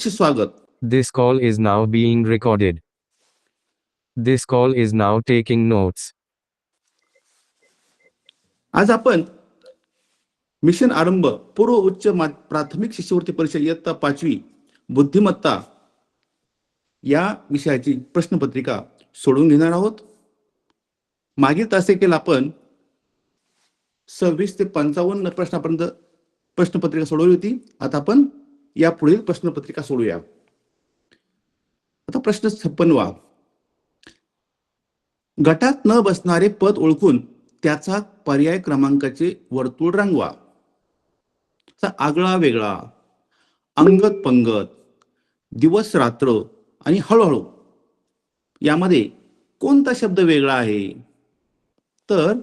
सहर्ष स्वागत. This call is now being recorded. This call is now taking notes. आज आपण मिशन आरंभ पूर्व उच्च प्राथमिक शिष्यवृत्ती परीक्षा इयत्ता 5वी बुद्धिमत्ता या विषयाची प्रश्नपत्रिका सोडवून घेणार आहोत. मागील तासिकेल आपण 26 ते 55 प्रश्नापर्यंत प्रश्नपत्रिका सोडवली होती. आता आपण या पुढील प्रश्नपत्रिका सोडूया. आता प्रश्न 56वा. गटात न बसणारे पद ओळखून त्याचा पर्याय क्रमांकाचे वर्तुळ रंगवा. आगळा वेगळा, अंगत पंगत, दिवस रात्र आणि हळूहळू यामध्ये कोणता शब्द वेगळा आहे? तर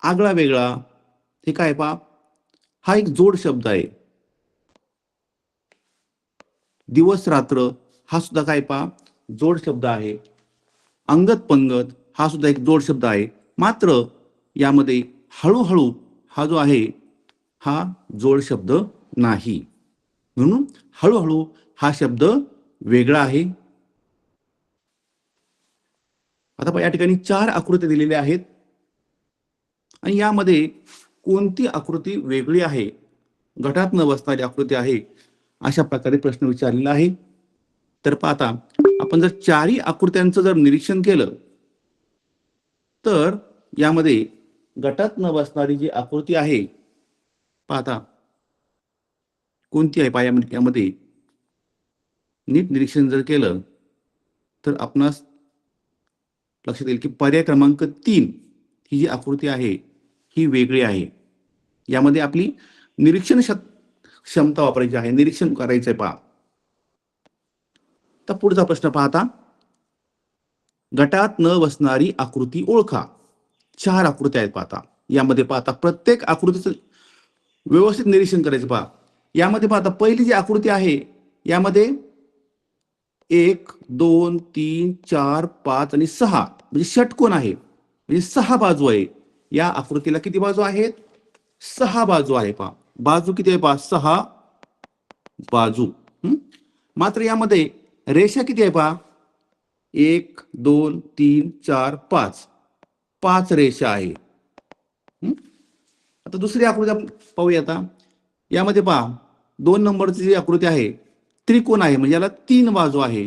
आगळा वेगळा हे काय पहा, हा एक जोड शब्द आहे. दिवस रात्र हा सुद्धा काय पहा, जोड शब्द आहे. अंगत पंगत हा सुद्धा एक जोड शब्द आहे. मात्र यामध्ये हळूहळू हा जो आहे हा जोड शब्द नाही, म्हणून हळूहळू हा शब्द वेगळा आहे. आता या ठिकाणी 4 आकृत्या दिलेल्या आहेत आणि यामध्ये कोणती आकृती वेगळी आहे, गटात न बसणारी आकृती आहे, अशा प्रकारे प्रश्न विचारलेला आहे. तर पाहता आपण जर 4ही आकृत्यांचं जर निरीक्षण केलं तर यामध्ये गटात न बसणारी जी आकृती आहे पाहता कोणती आहे पहा. यामध्ये नीट निरीक्षण जर केलं तर आपणास लक्षात येईल की पर्याय क्रमांक 3 ही जी आकृती आहे ही वेगळी आहे. यामध्ये आपली निरीक्षण क्षमता वापरायची आहे, निरीक्षण करायचंय पहा. तर पुढचा प्रश्न पाहता, गटात न बसणारी आकृती ओळखा. 4 आकृत्या आहेत पाहता. यामध्ये पाहता प्रत्येक आकृतीचं व्यवस्थित निरीक्षण करायचं पहा. यामध्ये पाहता पहिली जी आकृती आहे यामध्ये 1 2 3 4 5 आणि 6 म्हणजे षटकोन आहे, म्हणजे 6 बाजू आहे. या आकृतीला किती बाजू आहेत? 6 बाजू आहे पहा. बाजू किती आहे पहा? 6 बाजू. मात्र यामध्ये रेषा किती आहे पहा? 1 2 3 4 5 5 रेषा आहे. आता दुसरी आकृती आपण पाहूया. आता यामध्ये पहा 2 नंबरची जी आकृती आहे त्रिकोण आहे, म्हणजे याला 3 बाजू आहे,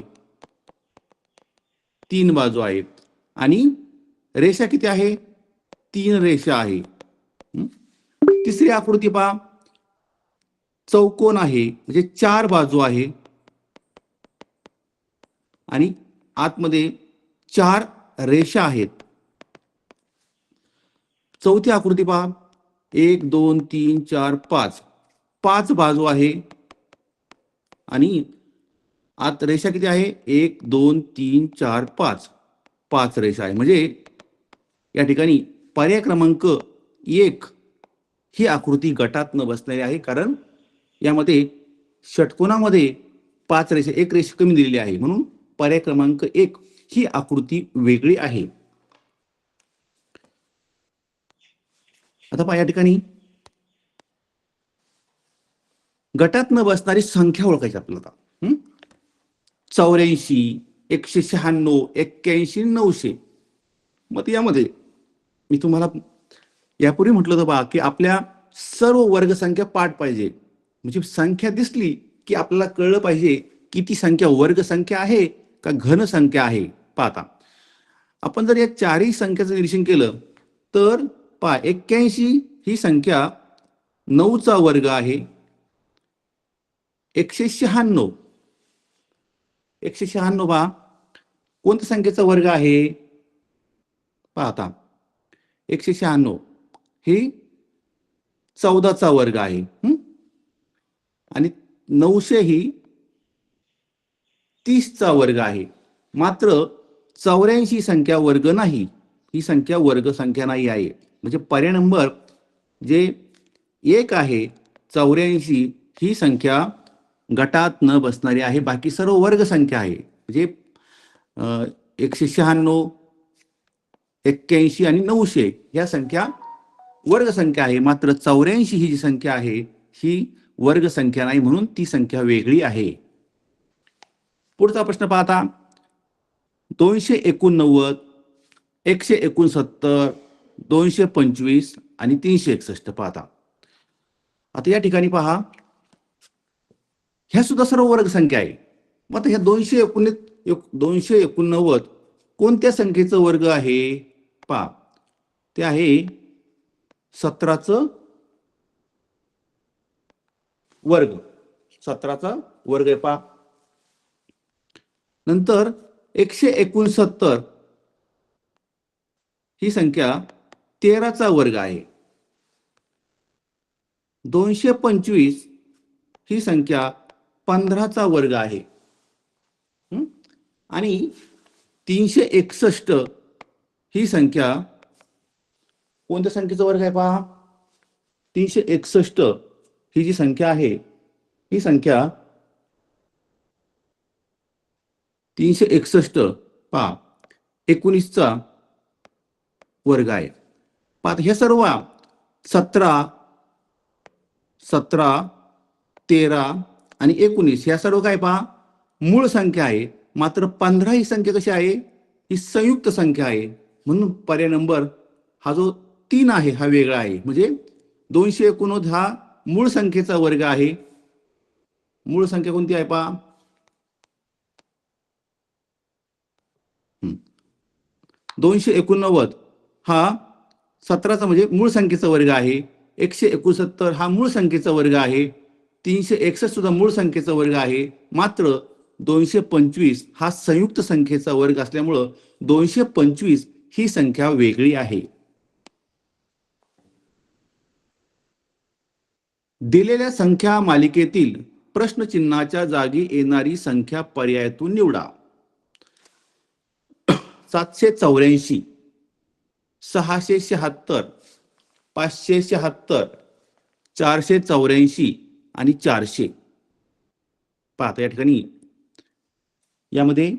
3 बाजू आहेत. आणि रेषा किती आहे? 3 रेषा आहे. तिसरी आकृती पहा चौकोन आहे, म्हणजे 4 बाजू आहे आणि आतमध्ये 4 रेषा आहेत. चौथी आकृती पहा 1 2 3 4 5 5 बाजू आहे आणि आत रेषा किती आहे? 1 2 3 4 5 5 रेषा आहे. म्हणजे या ठिकाणी पर्याय क्रमांक 1 ही आकृती गटात न बसणारी आहे, कारण यामध्ये षटकोनामध्ये 5 रेषा, 1 रेषा कमी दिलेली आहे, म्हणून पर्याय क्रमांक 1 ही आकृती वेगळी आहे. आता पहा या ठिकाणी गटात न बसणारी संख्या ओळखायची आपल्याला. 84 196 81 900. मग यामध्ये मी तुम्हाला यापूर्वी म्हटलं होतं बा की आपल्या सर्व वर्गसंख्या पाठ पाहिजे, म्हणजे संख्या दिसली की आपल्याला कळलं पाहिजे की ती संख्या वर्गसंख्या आहे का घन संख्या आहे. पाहता आपण जर या 4ही संख्याचं निरीक्षण केलं तर पहा 81 ही संख्या 9चा वर्ग आहे. 196 पहा कोणत्या संख्येचा वर्ग आहे? पाहता 196 ही 14चा वर्ग आहे. आणि 900 ही 30चा वर्ग आहे. मात्र 84 संख्या वर्ग नाही, ही संख्या वर्ग संख्या नाही आहे. म्हणजे पर्याय नंबर जे 1 आहे 84 ही संख्या गटात न बसणारी आहे. बाकी सर्व वर्ग संख्या आहे, म्हणजे 196 81 आणि 900 या संख्या वर्ग संख्या आहे. मात्र 84 ही जी संख्या आहे ही वर्ग संख्या नाही, म्हणून ती संख्या वेगळी आहे. पुढचा प्रश्न पाहता 289, 169, 225 आणि 361 पाहता. आता या ठिकाणी पहा, ह्या सुद्धा सर्व वर्ग संख्या आहे. मग आता ह्या 289 कोणत्या संख्येचं वर्ग आहे पहा, ते आहे 17चं वर्ग. 17चा वर्ग आहे पहा. नंतर 169 ही संख्या 13चा वर्ग आहे. 225 ही संख्या 15चा वर्ग आहे. आणि 361 ही संख्या कोणत्या संख्येचा वर्ग आहे पहा, 361 ही जी संख्या आहे ही संख्या 361 पहा 19चा वर्ग आहे. पहा हे सर्व 17, 13 आणि 19 ह्या सर्व काय पहा मूळ संख्या आहे. मात्र 15 ही संख्या कशी आहे, ही संयुक्त संख्या आहे. म्हणून पर्याय नंबर हा जो 3 आहे हा वेगळा आहे. म्हणजे 289 हा मूळ संख्येचा वर्ग आहे. मूळ संख्या कोणती आहे पहा, 289 हा 17चा म्हणजे मूळ संख्येचा वर्ग आहे. 169 हा मूळ संख्येचा वर्ग आहे. 361 सुद्धा मूळ संख्येचा वर्ग आहे. मात्र 225 हा संयुक्त संख्येचा वर्ग असल्यामुळं 225 ही संख्या वेगळी आहे. दिलेल्या संख्या मालिकेतील प्रश्नचिन्हाच्या जागी येणारी संख्या पर्यायातून निवडा. 784, 676, 576, 484 आणि 400. पाहता या ठिकाणी यामध्ये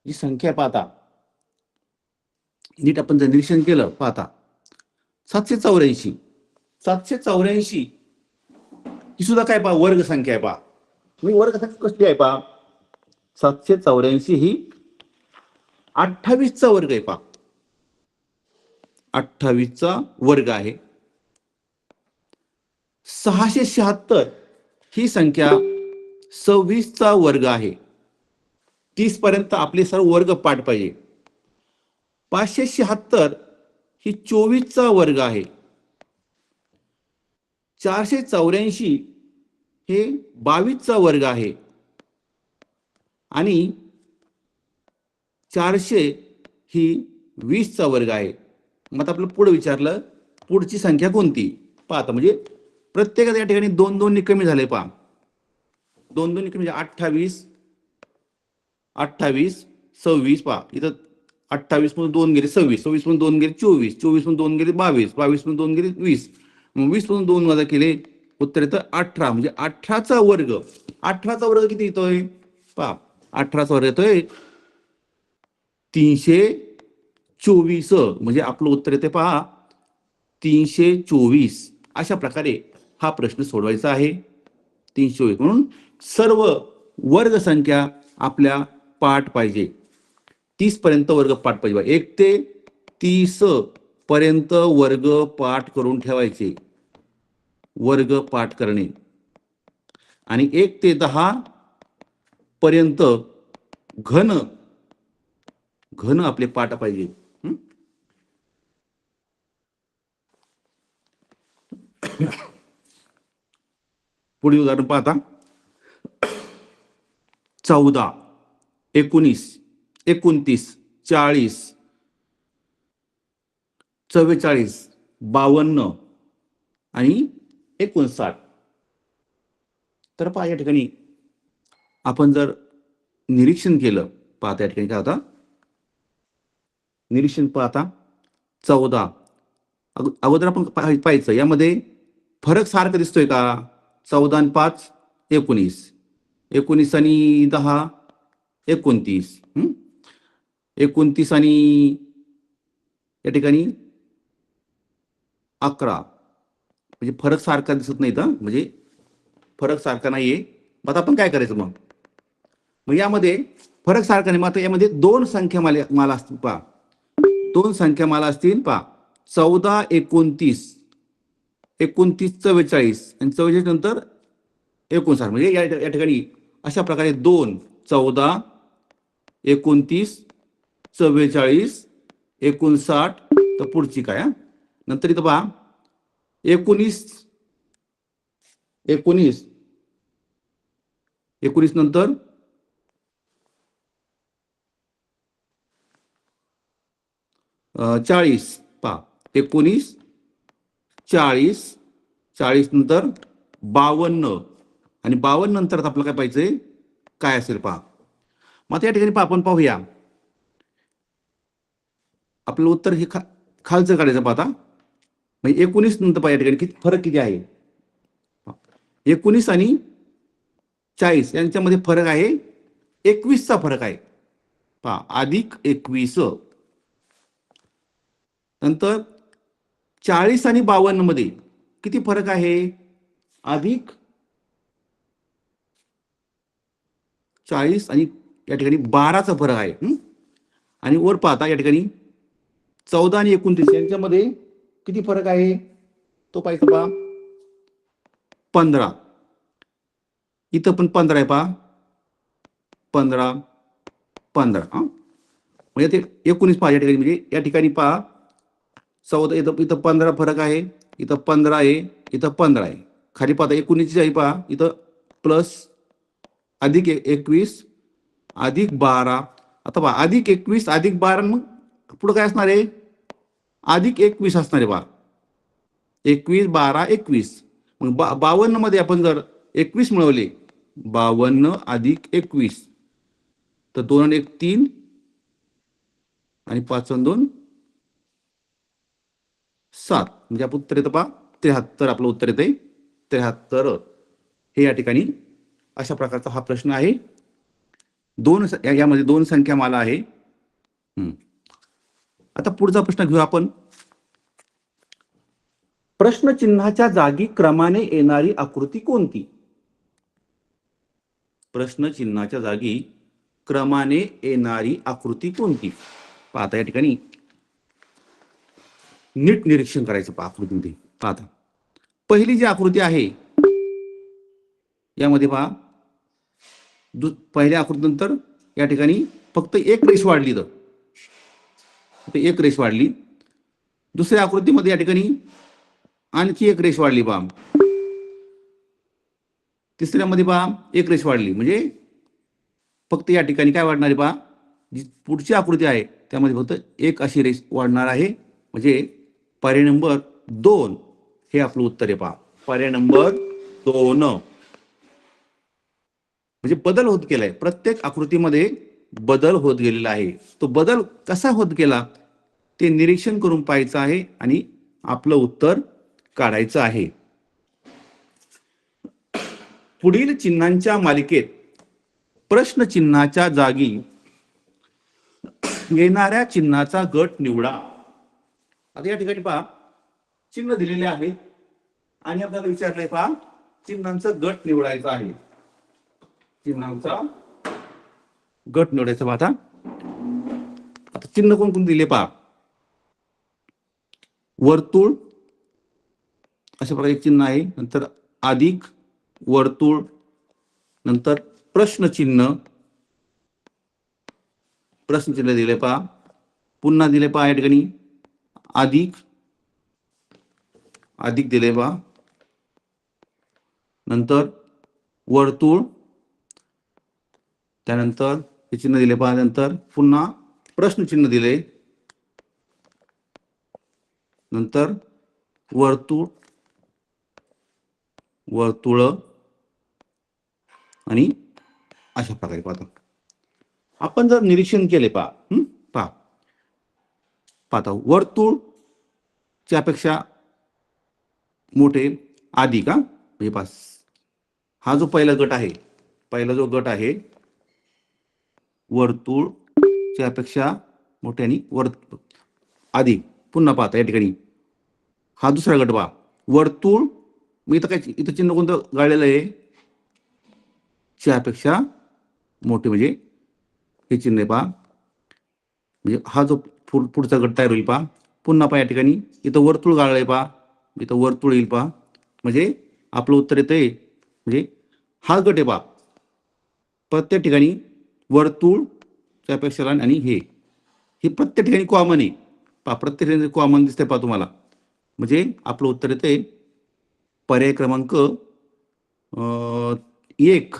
जी संख्या पाहता नीट आपण जर निरीक्षण केलं पाहता 784 ही सुद्धा काय पहा वर्ग संख्या आहे. पहा मी वर्ग संख्या कसली आहे पहा, 784 ही 28चा वर्ग आहे. पहा 28चा वर्ग आहे. 676 ही संख्या 26चा वर्ग आहे. 30 पर्यंत आपले सर्व वर्ग पाठ पाहिजे. 576 ही 24चा वर्ग आहे. 484 हे 22चा वर्ग आहे. आणि 400 ही 20चा वर्ग आहे. मग आपलं पुढे विचारलं पुढची संख्या कोणती पाहता, म्हणजे प्रत्येकाच्या या ठिकाणी 2-2 कमी झाले. पहा 2-2 म्हणजे 28, 28, 26. पहा इथं 28 मधून 2 गेले 26, 26 मधून 2 गेले 24, 24 मधून 2 गेले 22, 22 मधून 2 गेले 20, 20 मधून 2 वजा केले उत्तर येतं 18. म्हणजे 18चा वर्ग. 18चा वर्ग किती येतोय पहा, 18चा वर्ग येतोय 324. म्हणजे आपलं उत्तर येते पहा 324. अशा प्रकारे हा प्रश्न सोडवायचा आहे. 324 म्हणून सर्व वर्ग संख्या आपल्या पाठ पाहिजे. 30 पर्यंत वर्ग पाठ पाहिजे. 1 ते 30 पर्यंत वर्ग पाठ करून ठेवायचे. वर्ग पाठ करणे. आणि 1 ते 10 पर्यंत घन आपले पाठ पाहिजे. पुढील उदाहरण पाहता 14, 19, 29, 40, 44, 52 आणि 59. तर पहा या ठिकाणी आपण जर निरीक्षण केलं पाहता या ठिकाणी काय होता, निरीक्षण पाहता 14 अगोदर आपण पाहायचं यामध्ये फरक सारखा दिसतोय का. 14 आणि 5 19, 19 आणि 10 29, 29 आणि या ठिकाणी 11. म्हणजे फरक सारखा दिसत नाही. म्हणजे फरक सारखा नाहीये. आता आपण काय करायचं मग यामध्ये फरक सारखा नाही. मग आता यामध्ये दोन संख्या माला असतील पहा. दोन संख्या माला असतील पहा. 14 29 29 44 आणि 44 नंतर 59. म्हणजे या ठिकाणी अशा प्रकारे 2 14 29 44 59 तर पुढची काय नंतर इथं पहा 19 19 19 नंतर 40 पहा 19 40 40 नंतर 52 आणि 52 नंतर आपलं काय पाहिजे काय असेल पहा. मग आता या ठिकाणी पहा आपण पाहूया आपलं उत्तर हे खालचं काढायचं पहा. आता म्हणजे 19 नंतर पहा या ठिकाणी किती फरक किती आहे. 19 आणि 40 यांच्यामध्ये फरक आहे 21चा फरक आहे पहा. अधिक 21 नंतर 40 आणि 52 मध्ये किती फरक आहे अधिक 40 आणि या ठिकाणी 12चा फरक आहे. आणि वर पाहता या ठिकाणी 14 आणि 29 यांच्यामध्ये किती फरक आहे तो पाहायचा पहा 15. इथं पण 15 आहे पहा 15 15 म्हणजे ते 19 पहा या ठिकाणी. म्हणजे या ठिकाणी पहा 14 इथं 15 फरक आहे. इथं 15 आहे. इथं 15 आहे. खाली पाहता 19 आहे पहा. इथं प्लस अधिक 21 अधिक 12. आता पहा अधिक 21 अधिक 12 मग पुढे काय असणार आहे अधिक 21 असणार आहे पहा. 21 12 21 मग 52 मध्ये आपण जर 21 मिळवले 52 अधिक 21 तर 2 आणि 1 3 आणि 5 आणि 2 7 म्हणजे आपण उत्तर येतं पहा 73. आपलं उत्तर येते 73. हे या ठिकाणी अशा प्रकारचा हा प्रश्न आहे. यामध्ये दोन संख्या माला आहे. आता पुढचा प्रश्न घेऊ आपण. प्रश्नचिन्हाच्या जागी क्रमाने येणारी आकृती कोणती. प्रश्नचिन्हाच्या जागी क्रमाने येणारी आकृती कोणती पाहता या ठिकाणी नीट निरीक्षण करायचं पहा आकृतीमध्ये. पाहता पहिली जी आकृती आहे यामध्ये पहा पहिल्या आकृतीनंतर या ठिकाणी फक्त एक रेष वाढली तर एक रेष वाढली. दुसऱ्या आकृतीमध्ये या ठिकाणी आणखी एक रेष वाढली पहा. तिसऱ्यामध्ये पहा एक रेष वाढली. म्हणजे फक्त या ठिकाणी काय वाढणार आहे पहा जी पुढची आकृती आहे त्यामध्ये फक्त एक अशी रेष वाढणार आहे. म्हणजे पर्याय नंबर 2 हे आपलं उत्तर आहे पहा. पर्याय नंबर 2 म्हणजे बदल होत गेलाय. प्रत्येक आकृतीमध्ये बदल होत गेलेला आहे. तो बदल कसा होत गेला ते निरीक्षण करून पाहायचं आहे आणि आपलं उत्तर काढायचं आहे. पुढील चिन्हांच्या मालिकेत प्रश्न चिन्हाच्या जागी येणाऱ्या चिन्हाचा गट निवडा. आता या ठिकाणी पहा चिन्ह दिलेले आहे आणि आपल्याला विचारलंय पहा चिन्हांचा गट निवडायचा आहे. चिन्हांचा गट निवडायचा पहा. आता चिन्ह कोण दिले पहा वर्तुळ अशा प्रकारे चिन्ह आहे. नंतर अधिक वर्तुळ नंतर प्रश्नचिन्ह दिले पहा. पुन्हा दिले पहा या ठिकाणी अधिक दिले पहा. नंतर वर्तुळ त्यानंतर हे चिन्ह दिले पहा. नंतर पुन्हा प्रश्नचिन्ह दिले. नंतर वर्तुळ आणि अशा प्रकारे पाहतो. आपण जर निरीक्षण केले पाहता वर्तुळ त्यापेक्षा मोठे अधिक म्हणजे पास हा जो पहिला गट आहे पहिला जो गट आहे वर्तुळ त्यापेक्षा मोठे आणि अधिक. पुन्हा पाहता या ठिकाणी हा दुसरा गट पहा वर्तुळ. मी इथं काय इथं चिन्ह कोणतं गाळलेलं आहे चहापेक्षा मोठे, म्हणजे हे चिन्ह आहे पहा. म्हणजे हा जो पुढचा गट तयार होईल पहा. पुन्हा पहा या ठिकाणी इथं वर्तुळ गाळलंय पहा. इथं वर्तुळ येईल पहा. म्हणजे आपलं उत्तर येतंय, म्हणजे हा गट आहे पहा. प्रत्येक ठिकाणी वर्तुळ, त्यापेक्षा लहान आणि हे प्रत्येक ठिकाणी कॉमन आहे पहा. प्रत्येक ठिकाणी कॉमन दिसतंय पहा तुम्हाला. म्हणजे आपलं उत्तर येतंय पर्याय क्रमांक 1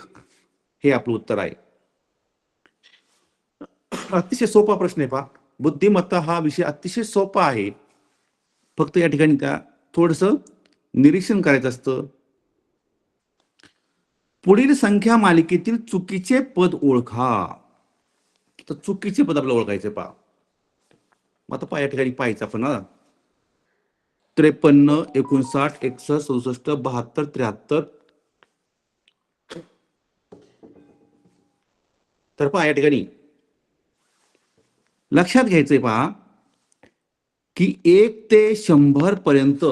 हे आपलं उत्तर आहे. अतिशय सोपा प्रश्न आहे पहा. बुद्धिमत्ता हा विषय अतिशय सोपा आहे. फक्त या ठिकाणी त्या थोडंसं निरीक्षण करायचं असतं. पुढील संख्या मालिकेतील चुकीचे पद ओळखा. तर चुकीचे पद आपल्याला ओळखायचे पहा. मग आता पहा या ठिकाणी पाहायचं आपण ना. 53, 59, 61, 67, 72, 73. तर पहा या ठिकाणी लक्षात घ्यायचंय पहा की 1 ते 100 पर्यंत,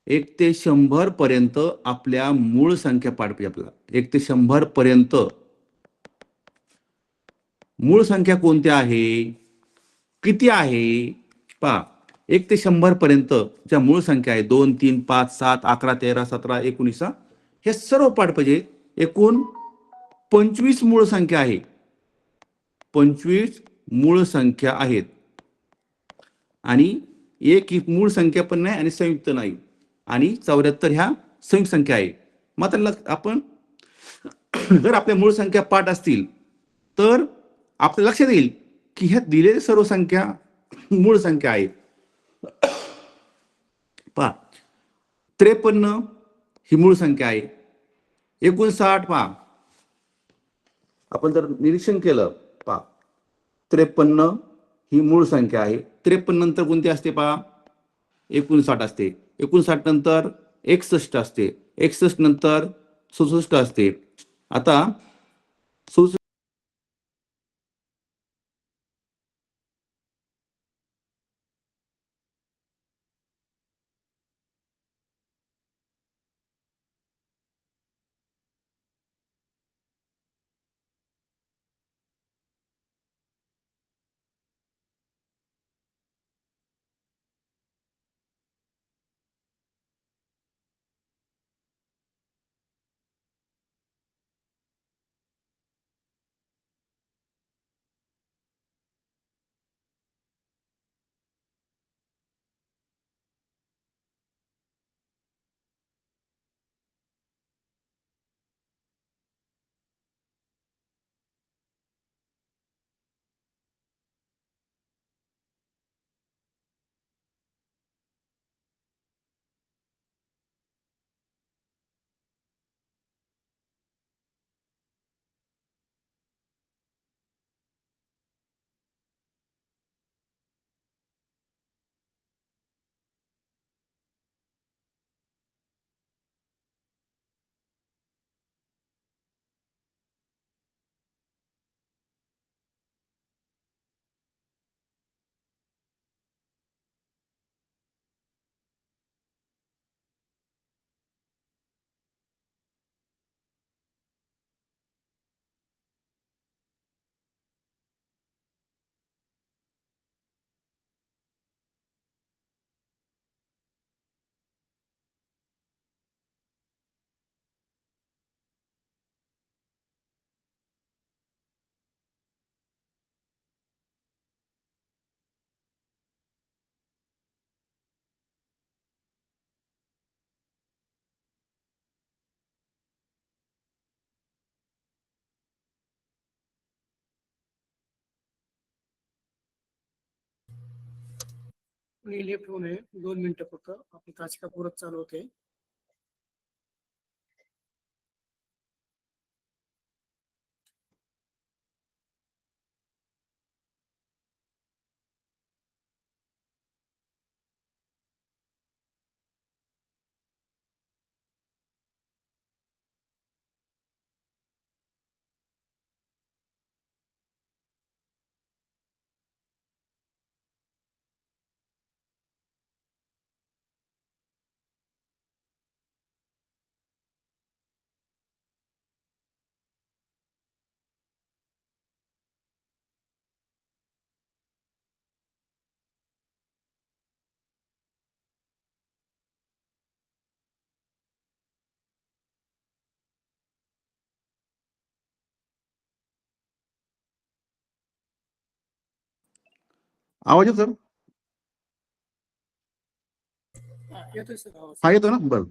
1 ते 100 पर्यंत आपल्या मूळ संख्या पाठ आपल्याला. 1 ते 100 पर्यंत मूळ संख्या कोणत्या आहे, किती आहे पहा. 1 ते 100 पर्यंत ज्या मूळ संख्या आहे 2, 3, 5, 7, 11, 13, 17, 19, हे सर्व पाठ पाहिजे. एकूण 25 मूळ संख्या आहे. 25 मूळ संख्या आहेत आणि एक ही मूळ संख्या पण नाही आणि संयुक्त नाही, आणि 74 ह्या संयुक्त संख्या आहे. मात्र आपण जर आपल्या मूळ संख्या पाठ असतील तर आपल्या लक्षात येईल की ह्या दिलेल्या सर्व संख्या मूळ संख्या आहेत पहा. 53 ही मूळ संख्या आहे. 59 पहा, आपण जर निरीक्षण केलं पहा, 53 ही मूळ संख्या आहे. 53 नंतर कोणती असते पहा, 59 असते. 59 नंतर 61 असते. 61 नंतर 67 असते. आता 67लेफ्ट होऊन आहे 2 मिनिटं फक्त आपली तासिका परत चालू होते. आवाज येतो सर? येतोय सर आवाज. हा येतो ना, बरं.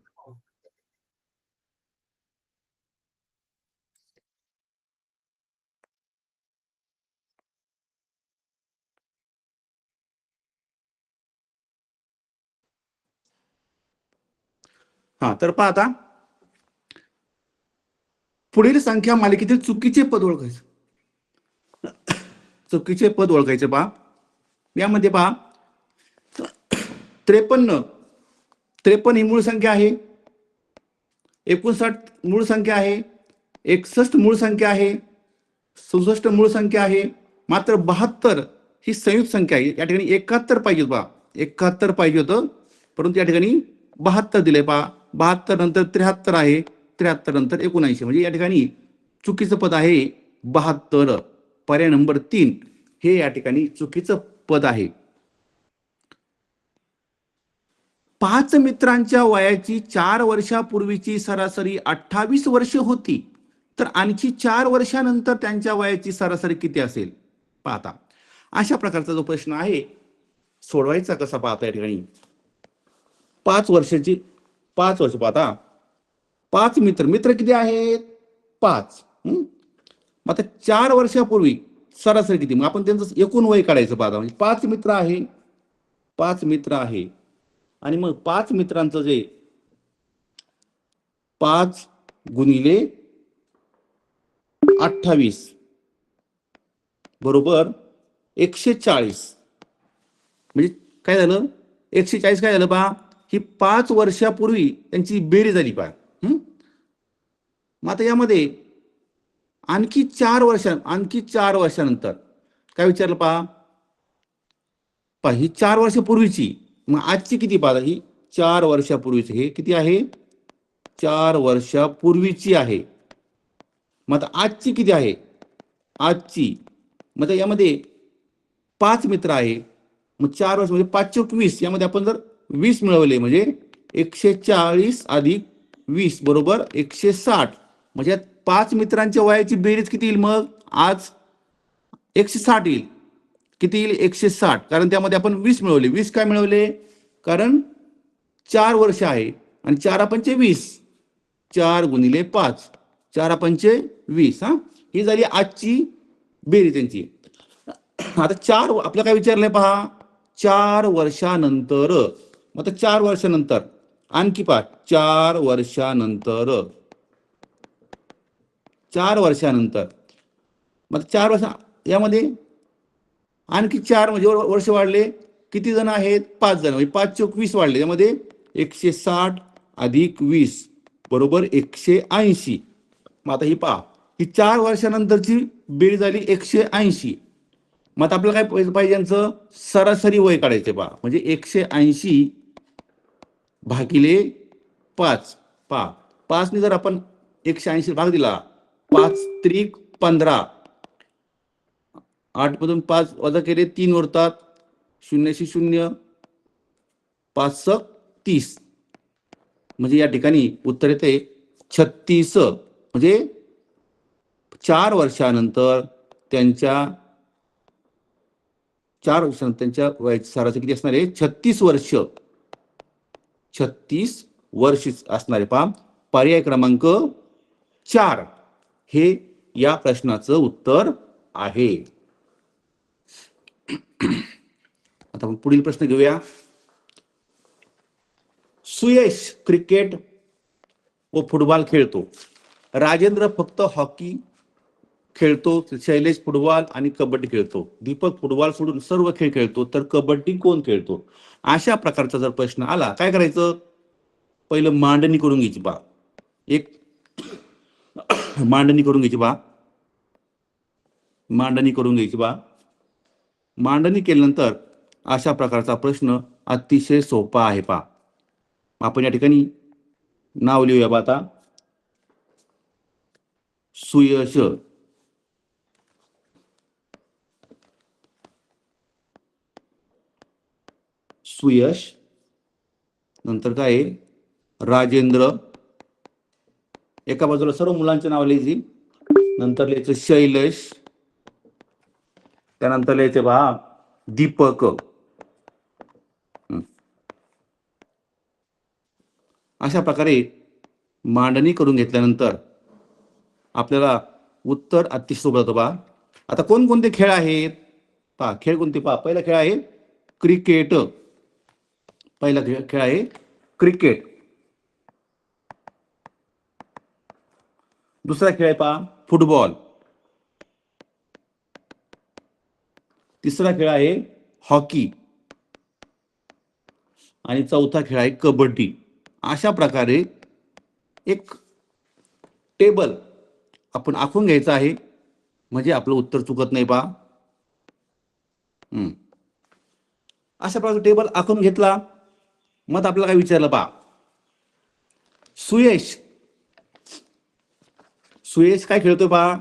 हा तर पहा आता पुढील संख्या मालिकेतील चुकीचे पद ओळखायचं. चुकीचे पद ओळखायचे पहा. यामध्ये पहा 53 ही मूळ संख्या आहे, 59 मूळ संख्या आहे, 61 मूळ संख्या आहे, 67 मूळ संख्या आहे, मात्र 72 ही संयुक्त संख्या आहे. या ठिकाणी 71 पाहिजे पहा, 71 पाहिजे होतं, परंतु या ठिकाणी 72 दिले पहा. 72 नंतर 73 आहे, 73 नंतर 79, म्हणजे या ठिकाणी चुकीचं पद आहे 72. पर्याय नंबर 3 हे या ठिकाणी चुकीचं पद आहे. 5 मित्रांच्या वयाची 4 वर्षापूर्वीची सरासरी 28 वर्ष होती, तर आणखी 4 वर्षानंतर त्यांच्या वयाची सरासरी किती असेल? पाहता अशा प्रकारचा जो प्रश्न आहे सोडवायचा कसा पाहता. या ठिकाणी 5 वर्ष पाहता. 5 मित्र किती आहेत? 5. मग आता 4 वर्षापूर्वी सरासरी किती? मग आपण त्यांचं एकूण वय काढायचं पाहता. म्हणजे 5 मित्र आहे आणि मग 5 मित्रांचं जे 5 गुणिले 28 बरोबर 140. म्हणजे काय झालं? 140 काय झालं पहा, ही 5 वर्षापूर्वी त्यांची बेरीज झाली पहा. मग आता यामध्ये आणखी 4 वर्षानंतर काय विचारलं पहा. ही 4 वर्षापूर्वीची, मग आजची किती पाहता? ही 4 वर्षापूर्वीची, हे किती आहे? 4 वर्षापूर्वीची आहे. मग आता आजची किती आहे? आजची मग यामध्ये 5 मित्र आहे, मग 4 वर्ष म्हणजे 5 × 20, यामध्ये आपण जर 20 मिळवले म्हणजे 140 अधिक 20 बरोबर 160. म्हणजे 5 मित्रांच्या वयाची बेरीज किती येईल? मग आज 160 येईल. किती येईल? 160. कारण त्यामध्ये आपण 20 मिळवले. 20 काय मिळवले? कारण 4 वर्ष आहे आणि 4 पंचे 20, 4 गुणिले 5, 4 पंचे 20. ही झाली आजची बेरीज त्यांची. आता 4 आपलं काय विचारलंय पहा, 4 वर्षानंतर. मग आता 4 वर्षानंतर आणखी पहा, 4 वर्षानंतर मग 4 वर्ष यामध्ये आणखी 4 म्हणजे वर्ष वाढले. किती जण आहेत? 5 जण, म्हणजे 5 × 20 वाढले. त्यामध्ये 160 अधिक 20 बरोबर 180. मग आता ही पहा, ही 4 वर्षानंतरची बेरीज झाली 180. मग आता आपल्याला काय पाहिजे? यांचं सरासरी वय काढायचे पहा. म्हणजे 180 भागिले 5. पहा 5 ने जर आपण 180 भाग दिला, 5 त्रिक 15, 8 मधून 5 वजा केले 3 उरतात, 0 शी 0, 5 × 30. म्हणजे या ठिकाणी उत्तर येते 36. म्हणजे 4 वर्षानंतर त्यांच्या वयाची सरासरी किती असणार आहे? 36 वर्ष. 36 वर्ष असणार आहे पहा. पर्याय क्रमांक 4 हे या प्रश्नाचं उत्तर आहे. आता आपण पुढील प्रश्न घेऊया. सुयश क्रिकेट व फुटबॉल खेळतो, राजेंद्र फक्त हॉकी खेळतो, शैलेश फुटबॉल आणि कबड्डी खेळतो, दीपक फुटबॉल सोडून सर्व खेळ खेळतो, तर कबड्डी कोण खेळतो? अशा प्रकारचा जर प्रश्न आला, काय करायचं? पहिलं मांडणी करून घ्यायची पहा. एक मांडणी करून घ्यायची पहा. मांडणी केल्यानंतर अशा प्रकारचा प्रश्न अतिशय सोपा आहे पहा. आपण या ठिकाणी नाव लिहूया बा. आता सुयश नंतर काय? राजेंद्र. एका बाजूला सर्व मुलांचे नाव लिहायची, नंतर लिहायचं शैलेश, त्यानंतर लिहायचे पहा दीपक. अशा प्रकारे मांडणी करून घेतल्यानंतर आपल्याला उत्तर अतिशय सोपं जातं पहा. आता कोणकोणते खेळ आहेत पहा. खेळ कोणते पहा. पहिला खेळ आहे क्रिकेट. पहिला खेळ आहे क्रिकेट. दुसरा खेळ आहे पहा फुटबॉल. तिसरा खेळ आहे हॉकी. आणि चौथा खेळ आहे कबड्डी. अशा प्रकारे एक टेबल आपण आखून घ्यायचं आहे, म्हणजे आपलं उत्तर चुकत नाही पहा. अशा प्रकारे टेबल आखून घेतला. मग आपल्याला काय विचारलं पहा. सुयश काय खेळतोय पहा.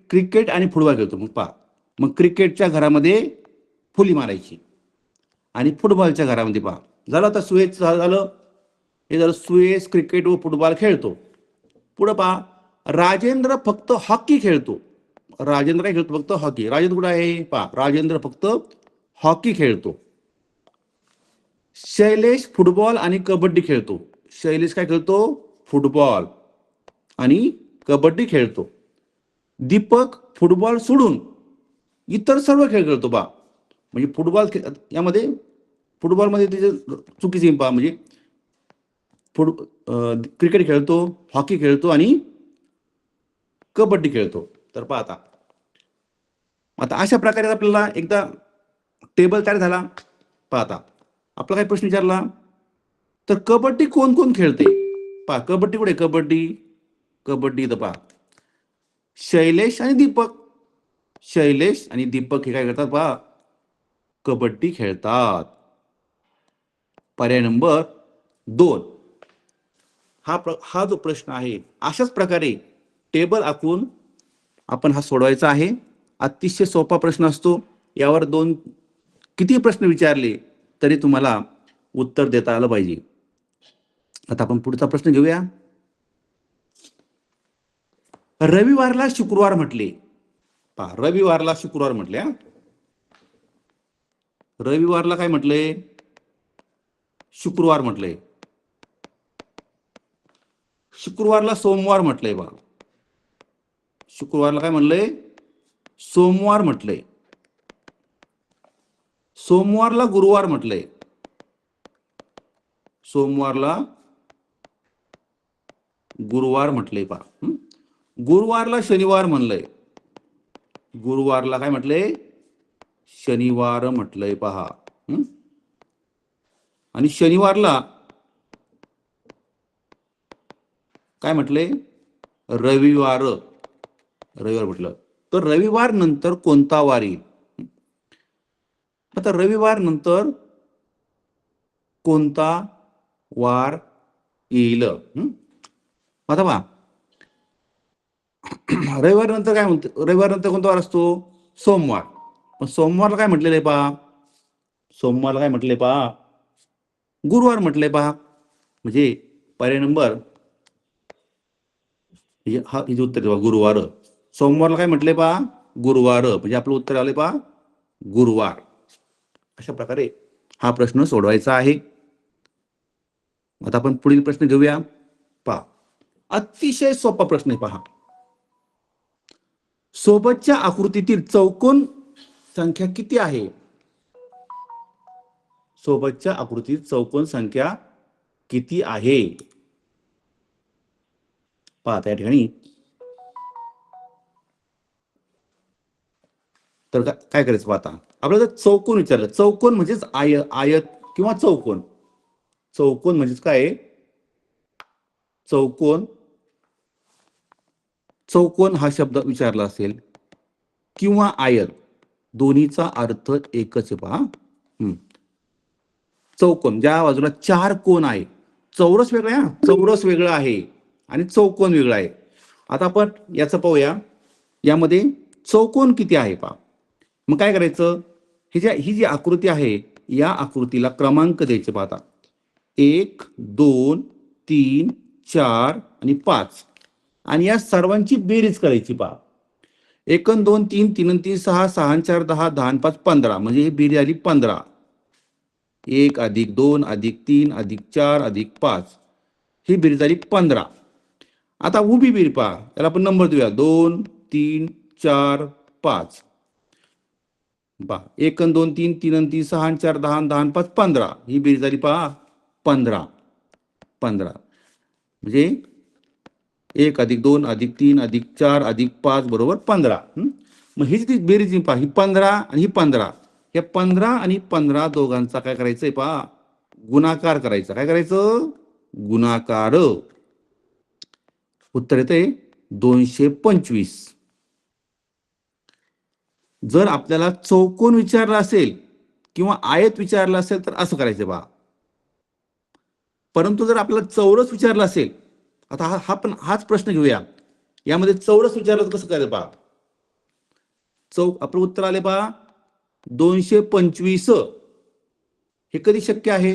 क्रिकेट आणि फुटबॉल खेळतो. मग पहा, मग क्रिकेटच्या घरामध्ये फुली मारायची आणि फुटबॉलच्या घरामध्ये पहा. झालं आता सुयश झालं. हे झालं सुयश क्रिकेट व फुटबॉल खेळतो. पुढे पहा राजेंद्र फक्त हॉकी खेळतो. राजेंद्र काय खेळतो. फक्त हॉकी. राजेंद्र कुठे आहे पहा. राजेंद्र फक्त हॉकी खेळतो. शैलेश फुटबॉल आणि कबड्डी खेळतो. शैलेश काय खेळतो. फुटबॉल आणि कबड्डी खेळतो. दीपक फुटबॉल सोडून इतर सर्व खेळ खेळतो पहा. म्हणजे फुटबॉल यामध्ये फुटबॉलमध्ये तिचे चुकीची पहा. म्हणजे क्रिकेट खेळतो, हॉकी खेळतो आणि कबड्डी खेळतो. तर पहा आता अशा प्रकारे आपल्याला एकदा टेबल तयार झाला. पहा आपला काय प्रश्न विचारला. तर कबड्डी कोण कोण खेळते पहा. कबड्डी कुठे. कबड्डी इथं पहा. शैलेश आणि दीपक. शैलेश आणि दीपक हे काय करतात पहा. कबड्डी खेळतात. पर्याय नंबर 2. हा जो प्रश्न आहे अशाच प्रकारे टेबल आखून आपण हा सोडवायचा आहे. अतिशय सोपा प्रश्न असतो. यावर किती प्रश्न विचारले तरी तुम्हाला उत्तर देता आलं पाहिजे. आता आपण पुढचा प्रश्न घेऊया. रविवारला शुक्रवार म्हटले पहा. रविवारला शुक्रवार म्हटले. रविवारला काय म्हटले. शुक्रवार म्हटले. शुक्रवारला सोमवार म्हटलंय बघा. शुक्रवारला काय म्हणलंय. सोमवार म्हटलंय. सोमवारला गुरुवार म्हटलंय. सोमवारला गुरुवार म्हटलंय पहा. गुरुवारला शनिवार म्हणलंय. गुरुवारला काय म्हटलंय. शनिवार म्हटलंय पहा. आणि शनिवारला काय म्हटलंय. रविवार म्हटलं. तर रविवार नंतर कोणता वार येईल. आता रविवार नंतर कोणता वार येईल. आता पहा रविवार नंतर काय म्हणतो. रविवार नंतर कोणता वार असतो. सोमवार. पण सोमवारला काय म्हटलेलं आहे पहा. सोमवारला काय म्हटलंय पहा. गुरुवार म्हटलंय पहा. म्हणजे पर्याय नंबर हा इथे उत्तर देवा. गुरुवार. सोमवारला काय म्हटलंय पहा. गुरुवार. म्हणजे आपलं उत्तर आलंय पहा गुरुवार. अशा प्रकारे हा प्रश्न सोडवायचा आहे. आता आपण पुढील प्रश्न घेऊया. पहा अतिशय सोपा प्रश्न आहे पहा. सोबतच्या आकृतीतील चौकोन संख्या किती आहे. सोबतच्या आकृतीत चौकोन संख्या किती आहे. पहा त्या ठिकाणी तर काय करायचं पहा. आता आपल्याला चौकोन विचारलं. चौकोन म्हणजेच आयत किंवा चौकोन. चौकोन म्हणजेच काय. चौकोन हा शब्द विचारला असेल किंवा आयत, दोन्हीचा अर्थ एकच आहे पहा. चौकोन ज्या बाजूला 4 कोण आहे. चौरस वेगळा आहे. चौरस वेगळं आहे आणि चौकोन वेगळा आहे. आता आपण याचं पाहूया. यामध्ये चौकोन किती आहे पहा. मग काय करायचं. ही जी आकृती आहे या आकृतीला क्रमांक द्यायचे पाहता. 1 2 3 4 आणि 5 आणि या सर्वांची बेरीज करायची पहा. 1 अन् 2 3, 3 अन् 3 6, 6 अन् 4 10, 10 अन् 5 15 म्हणजे ही बेरीज आली 15. 1 अधिक 2 अधिक 3 अधिक 4 अधिक 5 ही बेरीज झाली 15. आता उभी बेरीज पहा, त्याला आपण नंबर देऊया 2 3 4 5. 1 अन् 2 3, 3 अन् 3 6 अन् 4 10 अन् 10 अन् 5 15 ही बेरीज झाली पहा 15. म्हणजे 1 अधिक 2 अधिक 3 अधिक 4 अधिक 5 बरोबर 15. मग ही जी बेरीज पहा, ही 15 आणि ही 15, या 15 आणि 15 दोघांचा काय करायचंय पहा, गुणाकार करायचा. काय करायचं? गुणाकार. उत्तर येते 225. जर आपल्याला चौकोन विचारला असेल किंवा आयत विचारला असेल तर असं करायचं पहा. परंतु जर आपल्याला चौरस विचारला असेल, आता हाच प्रश्न घेऊया. यामध्ये चौरस विचारलं तर कसं करायचं पहा. आपलं उत्तर आले पहा 225. हे कधी शक्य आहे?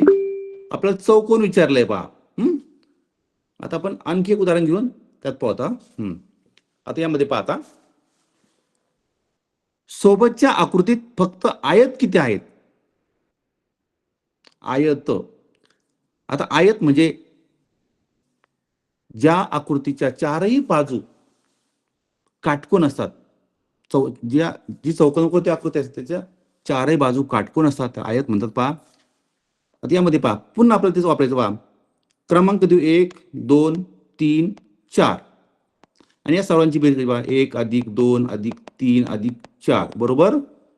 आपल्याला चौकोन विचारलंय पहा. आता आपण आणखी एक उदाहरण घेऊन त्यात पाहता. आता यामध्ये पाहता, सोबतच्या आकृतीत फक्त आयत किती आहेत? आयत. आता आयत म्हणजे ज्या आकृतीच्या चारही बाजू काटकोन असतात. जी चौकोनाकृती आकृती असते त्याच्या चारही बाजू काटकोन असतात, आयत म्हणतात पहा. आता यामध्ये पहा, पुन्हा आपल्याला तेच वापरायचं पहा. क्रमांक देऊ 1 2 3 4 आणि या सर्वांची बेरीज पहा. 1 अधिक 2 अधिक 3 अधिक 4 बरोबर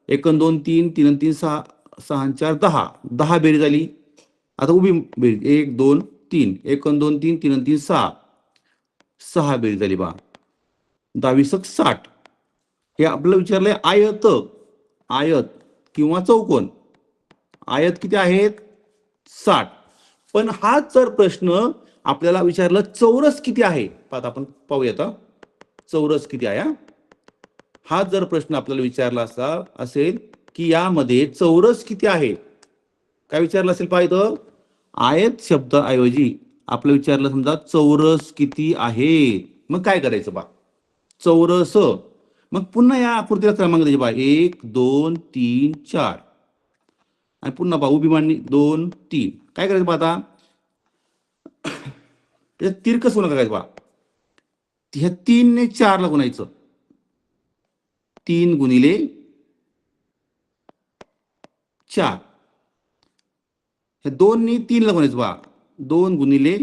1 अन् 2 3, 3 अन् 3 6, 6 अन् 4 10, 10 बेरीज आली. आता उभी बेरीज 1 2 3, 1 अन् 2 3, 3 अन् 3 6, 6 बेरीज झाली पहा. 10 60. हे आपल्याला विचारलंय आयत. आयत किंवा चौकोन. आयत किती आहेत? 60. पण हाच जर प्रश्न आपल्याला विचारलं चौरस किती आहे, पाहता आपण पाहूयात. चौरस किती आहे? हा जर प्रश्न आपल्याला विचारला असेल की यामध्ये चौरस किती आहे, काय विचारलं असेल पाहिजे, आयत शब्द ऐवजी आपलं विचारलं समजा चौरस किती आहे. मग काय करायचं बा? चौरस. मग पुन्हा या आकृतीला क्रमांक द्यायचे बा 1 2 3 4 आणि पुन्हा बा उभी मांडणी 2 3. काय करायचं बा आता? त्याच्यात तिरकस गुणाकार करायचं बा. ह्या 3 ने 4 ला गुणायचं. 3 गुणिले 4. ह्या 2 ने 3 ला गुणायचं बा. 2 गुणिले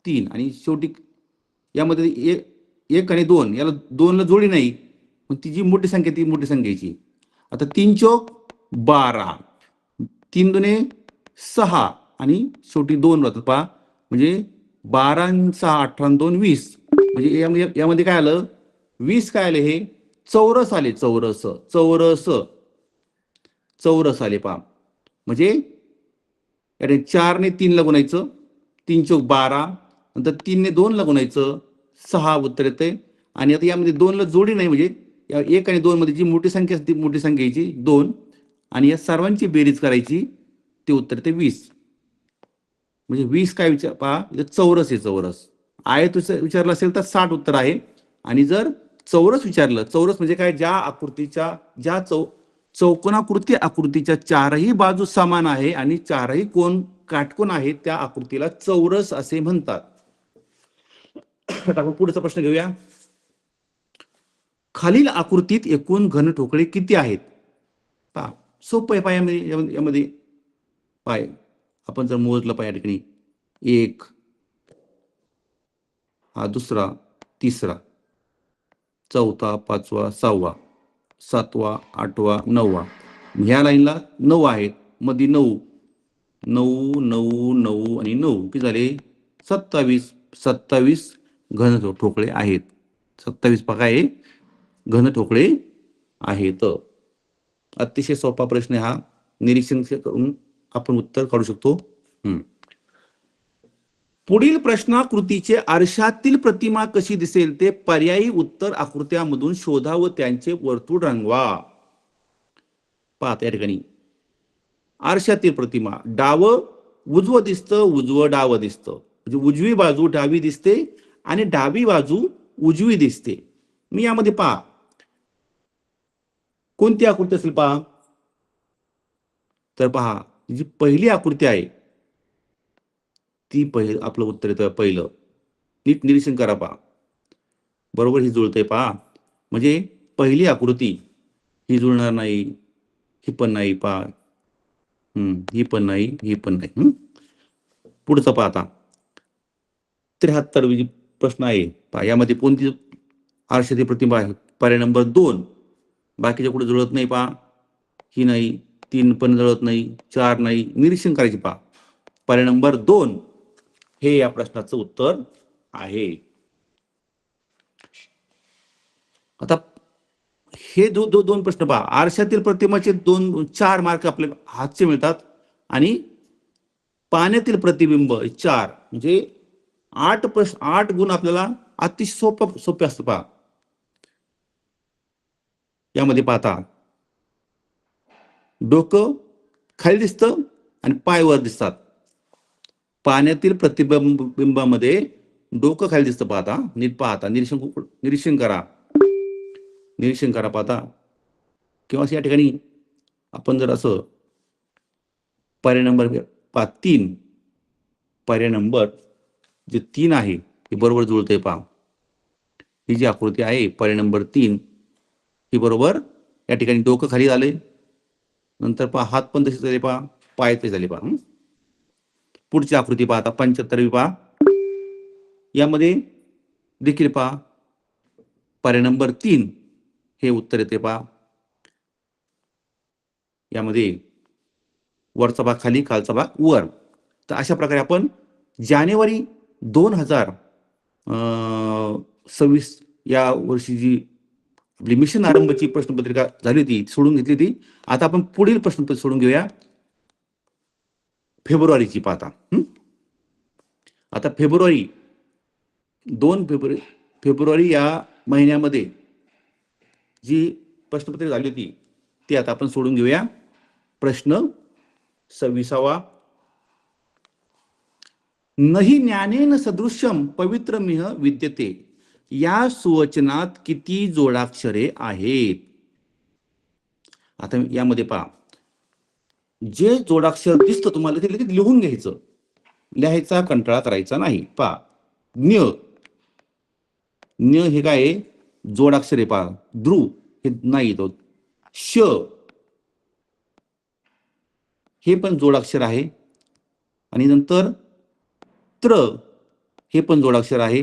3 आणि शेवटी यामध्ये 1 आणि 2 याला 2 ला जोडी नाही, मग ती जी मोठी संख्या ती मोठी संख्या घ्यायची. आता 3 चौक 12, 3 दुने 6 आणि शेवटी 2 राहतात पहा. म्हणजे 12 आणि 6 18 आणि 2 20. म्हणजे यामध्ये काय आलं? 20 काय आले? हे चौरस आले. चौरस चौरस चौरस आले पहा. म्हणजे 4 ने 3 ला गुणायचं, 3 चौक 12, नंतर 3 ने 2 ला गुणायचं, 6 उत्तर येते. आणि आता यामध्ये 2 ला जोडी नाही, म्हणजे 1 आणि 2 मध्ये जी मोठी संख्या असते मोठी संख्या घ्यायची 2 आणि या सर्वांची बेरीज करायची, ते उत्तर येते 20. म्हणजे 20 काय विचार पहा, चौरस आहे. चौरस. आयत विचारलं असेल तर 60 उत्तर आहे. आणि जर चौरस विचारलं, चौरस म्हणजे काय? ज्या आकृतीच्या चौकोनाकृती आकृतीच्या चारही बाजू समान आहे आणि चारही कोण काटकोन आहेत, त्या आकृतीला चौरस असे म्हणतात. आपण पुढचा प्रश्न घेऊया. खालील आकृतीत एकूण घनठोकळे किती आहेत? पहा, सोपं आहे. पाय यामध्ये पाय आपण जर मोजलं पाय या ठिकाणी 1, हा दुसरा, तिसरा, चौथा, 5वा, 6वा, 7वा, 8वा, 9वा. ह्या लाईनला 9 आहेत, मध्ये 9 9 9 9 आणि 9 किती झाले? 27. 27 घन ठोकळे आहेत. 27 पहा काय घन ठोकळे आहेत. अतिशय सोपा प्रश्न हा. निरीक्षण करून आपण उत्तर काढू शकतो. पुढील प्रश्नाकृतीचे आरशातील प्रतिमा कशी दिसेल ते पर्यायी उत्तर आकृत्यामधून शोधा व त्यांचे वर्तुळ रंगवा. पाहता या ठिकाणी आरशातील प्रतिमा, डावं उजवं दिसतं, उजवं डावं दिसतं. म्हणजे उजवी बाजू डावी दिसते आणि डावी बाजू उजवी दिसते. मी यामध्ये पहा कोणती आकृती असेल पहा. तर पहा जी पहिली आकृती आहे ती आपलं उत्तर येतं पहिलं. नीट निरीक्षण करा पहा. बरोबर ही जुळतंय पहा. म्हणजे पहिली आकृती ही जुळणार नाही, ही पण नाही पहा. ही पण नाही, ही पण नाही. पुढचं पहा आता. 73 प्रश्न आहे पहा. यामध्ये कोणती आरशाची प्रतिमा आहे? पर्याय नंबर 2. बाकीच्या कुठे जुळत नाही पहा. ही नाही, 3 पण जुळत नाही, 4 नाही. निरीक्षण करायचे पहा. पर्याय नंबर 2 हे या प्रश्नाचं उत्तर आहे. आता हे दोन प्रश्न पहा. आरशातील प्रतिमाचे 4 मार्क आपल्याला हातचे मिळतात आणि पाण्यातील प्रतिबिंब 4 म्हणजे 8 गुण आपल्याला अतिशय सोपे असतं पहा. यामध्ये पाहता डोकं खाली दिसतं आणि पाय वर दिसतात. पाण्यातील प्रतिबिंबामध्ये डोकं खाली दिसतं पाहता. नीट पाहता, निरीक्षण करा. पाहता किंवा या ठिकाणी आपण जर असं पर्याय नंबर 3 पर्याय नंबर जे 3 आहे हे बरोबर जुळतंय पहा. ही जी आकृती आहे पर्याय नंबर 3 ही बरोबर. या ठिकाणी डोकं खाली झाले, नंतर पहा हात पण तसे झाले पहा, पाय तसे झाले पहा. पुढची आकृती पहा आता 75वी पहा. यामध्ये देखील पहा पर्याय नंबर 3 हे उत्तर येते पहा. यामध्ये वरचा भाग खाली, खालचा भाग वर. तर अशा प्रकारे आपण जानेवारी 2026 या वर्षी जी आपली मिशन आरंभची प्रश्नपत्रिका झाली होती, सोडून घेतली होती. आता आपण पुढील प्रश्नपत्रिका सोडून घेऊया फेब्रुवारीची पाहता. आता फेब्रुवारी 2 फेब्रुवारी या महिन्यामध्ये जी प्रश्नपत्रिका झाली होती ती आता आपण सोडून घेऊया. प्रश्न 26वा. नहि ज्ञानेन सदृश्यम पवित्रमिह विद्यते या सुवचनात किती जोडाक्षरे आहेत? आता यामध्ये पहा जे जोडाक्षर दिसतं तुम्हाला ते लगेच लिहून घ्यायचं. लिहायचा कंटाळा करायचा नाही. पहा न्य हे काय जोडाक्षर आहे पहा. ध्रुव हे नाही, तो श हे पण जोडाक्षर आहे आणि नंतर त्र हे पण जोडाक्षर आहे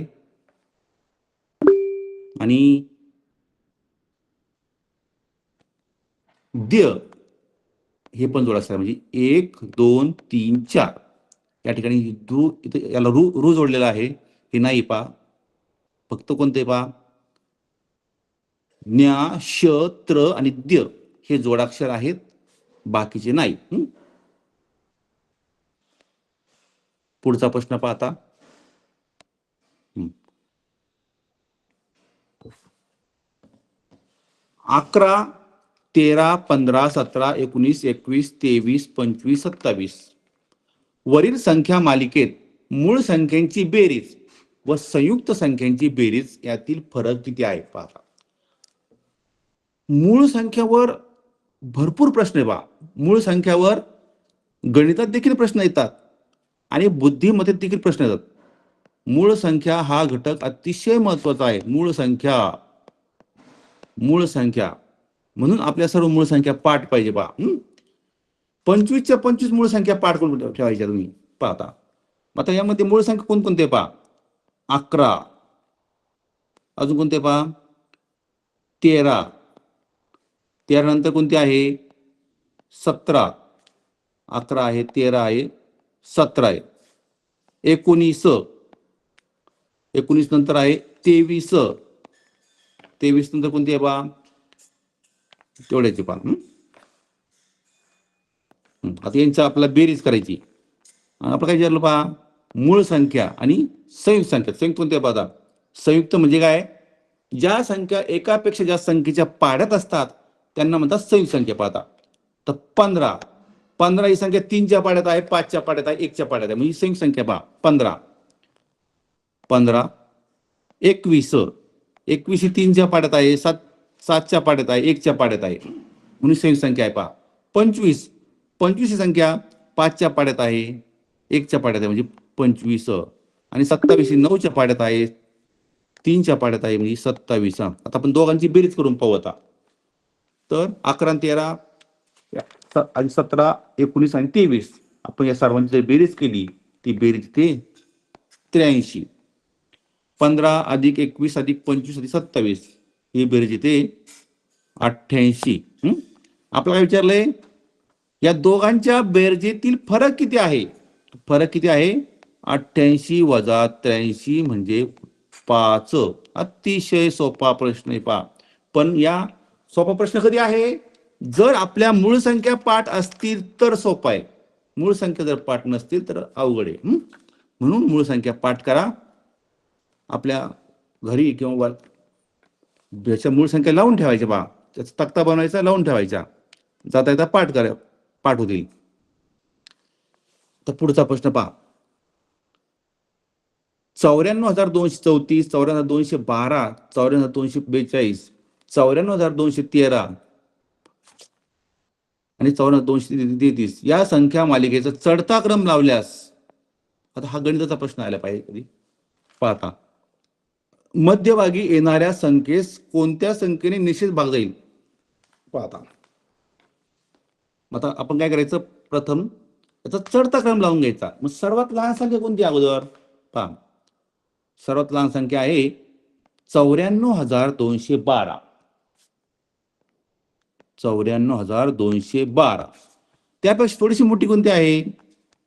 आणि द्य हे पण जोडाक्षर आहे. म्हणजे 1 2 3 4 या ठिकाणी ध्रुव इथे याला रू जोडलेला आहे. हे नाही पहा. फक्त कोणते पहा ज्ञा श त्र आणि द्य हे जोडाक्षर आहेत, बाकीचे नाही. पुढचा प्रश्न पाहता 11 13 15 17 19 21 23 25 27 वरील संख्या मालिकेत मूळ संख्यांची बेरीज व संयुक्त संख्यांची बेरीज यातील फरक किती आहे पहा. मूळ संख्यावर भरपूर प्रश्न आहे पहा. मूळ संख्यावर गणितात देखील प्रश्न येतात आणि बुद्धिमत्तेत देखील प्रश्न येतात. मूळ संख्या हा घटक अतिशय महत्वाचा आहे. मूळ संख्या म्हणून आपल्या सर्व मूळ संख्या पाठ पाहिजे पहा. 25च्या 25 मूळ संख्या पाठ करून ठेवायच्या तुम्ही पाहता. आता यामध्ये मूळ संख्या कोणकोणते पहा 11, अजून कोणते पहा 13, 13 नंतर कोणते आहे 17, 11 आहे 13 आहे 17 आहे 19, 19 नंतर आहे 23, 23 नंतर कोणती आहे पहा तेवढ्याची पहा. आता यांचा आपल्याला बेरीज करायची. आपलं काय विचारलं पहा मूळ संख्या आणि संयुक्त संख्या. संयुक्त कोणत्या पहा संयुक्त म्हणजे काय ज्या संख्या एकापेक्षा जास्त संख्येच्या पाड्यात असतात त्यांना म्हणतात संयुक्त संख्या. पाहता तर 15 ही संख्या 3च्या पाड्यात आहे, 5च्या पाड्यात आहे, 1च्या पाड्यात आहे, म्हणजे संयुक्त संख्या पहा 15. 21 21 ही 3च्या पाड्यात आहे, 7च्या पाड्यात आहे, 1च्या पाड्यात आहे, म्हणून संयुक्त संख्या आहे. पहा 25 25 ही संख्या 5च्या पाड्यात आहे, 1च्या पाड्यात आहे, म्हणजे 25. आणि 27 ही 9च्या पाड्यात आहे, 3च्या पाड्यात आहे, म्हणजे 27. आता आपण दोघांची बेरीज करून पाहू. आता तर 11 आणि 13 आणि 17 19 आणि 23 आपण या सर्वांची जर बेरीज केली, ती बेरीज ते 83. 15 अधिक 21 अधिक 25 अधिक 27 ही बेरीज येते 88. आपल्याला काय विचारलंय, या दोघांच्या बेरजेतील फरक किती आहे? फरक किती आहे? 88 वजा 83 म्हणजे 5. अतिशय सोपा प्रश्न आहे. पहा, पण या सोपा प्रश्न कधी आहे? जर आपल्या मूळ संख्या पाठ असतील तर सोपा आहे. मूळ संख्या जर पाठ नसतील तर अवघड आहे. म्हणून मूळ संख्या पाठ करा. आपल्या घरी किंवा याच्या मूळ संख्या लावून ठेवायच्या. पहा, त्याचा तक्ता बनवायचा, लावून ठेवायचा, जाता येता पाठ होतील. तर पुढचा प्रश्न पहा, 94,234, 94,212, 94,242, 94,213 आणि 94,233 या संख्या मालिकेचा चढता क्रम लावल्यास, आता हा गणिताचा प्रश्न आला पाहिजे कधी. पाहता मध्यभागी येणाऱ्या संख्येस कोणत्या संख्येने निश्चित भाग जाईल? पाहता आता आपण काय करायचं, प्रथम याचा चढता क्रम लावून घ्यायचा. मग सर्वात लहान संख्या कोणती अगोदर? पहा, सर्वात लहान संख्या आहे 94,212. 94,212. त्यापेक्षा थोडीशी मोठी कोणती आहे?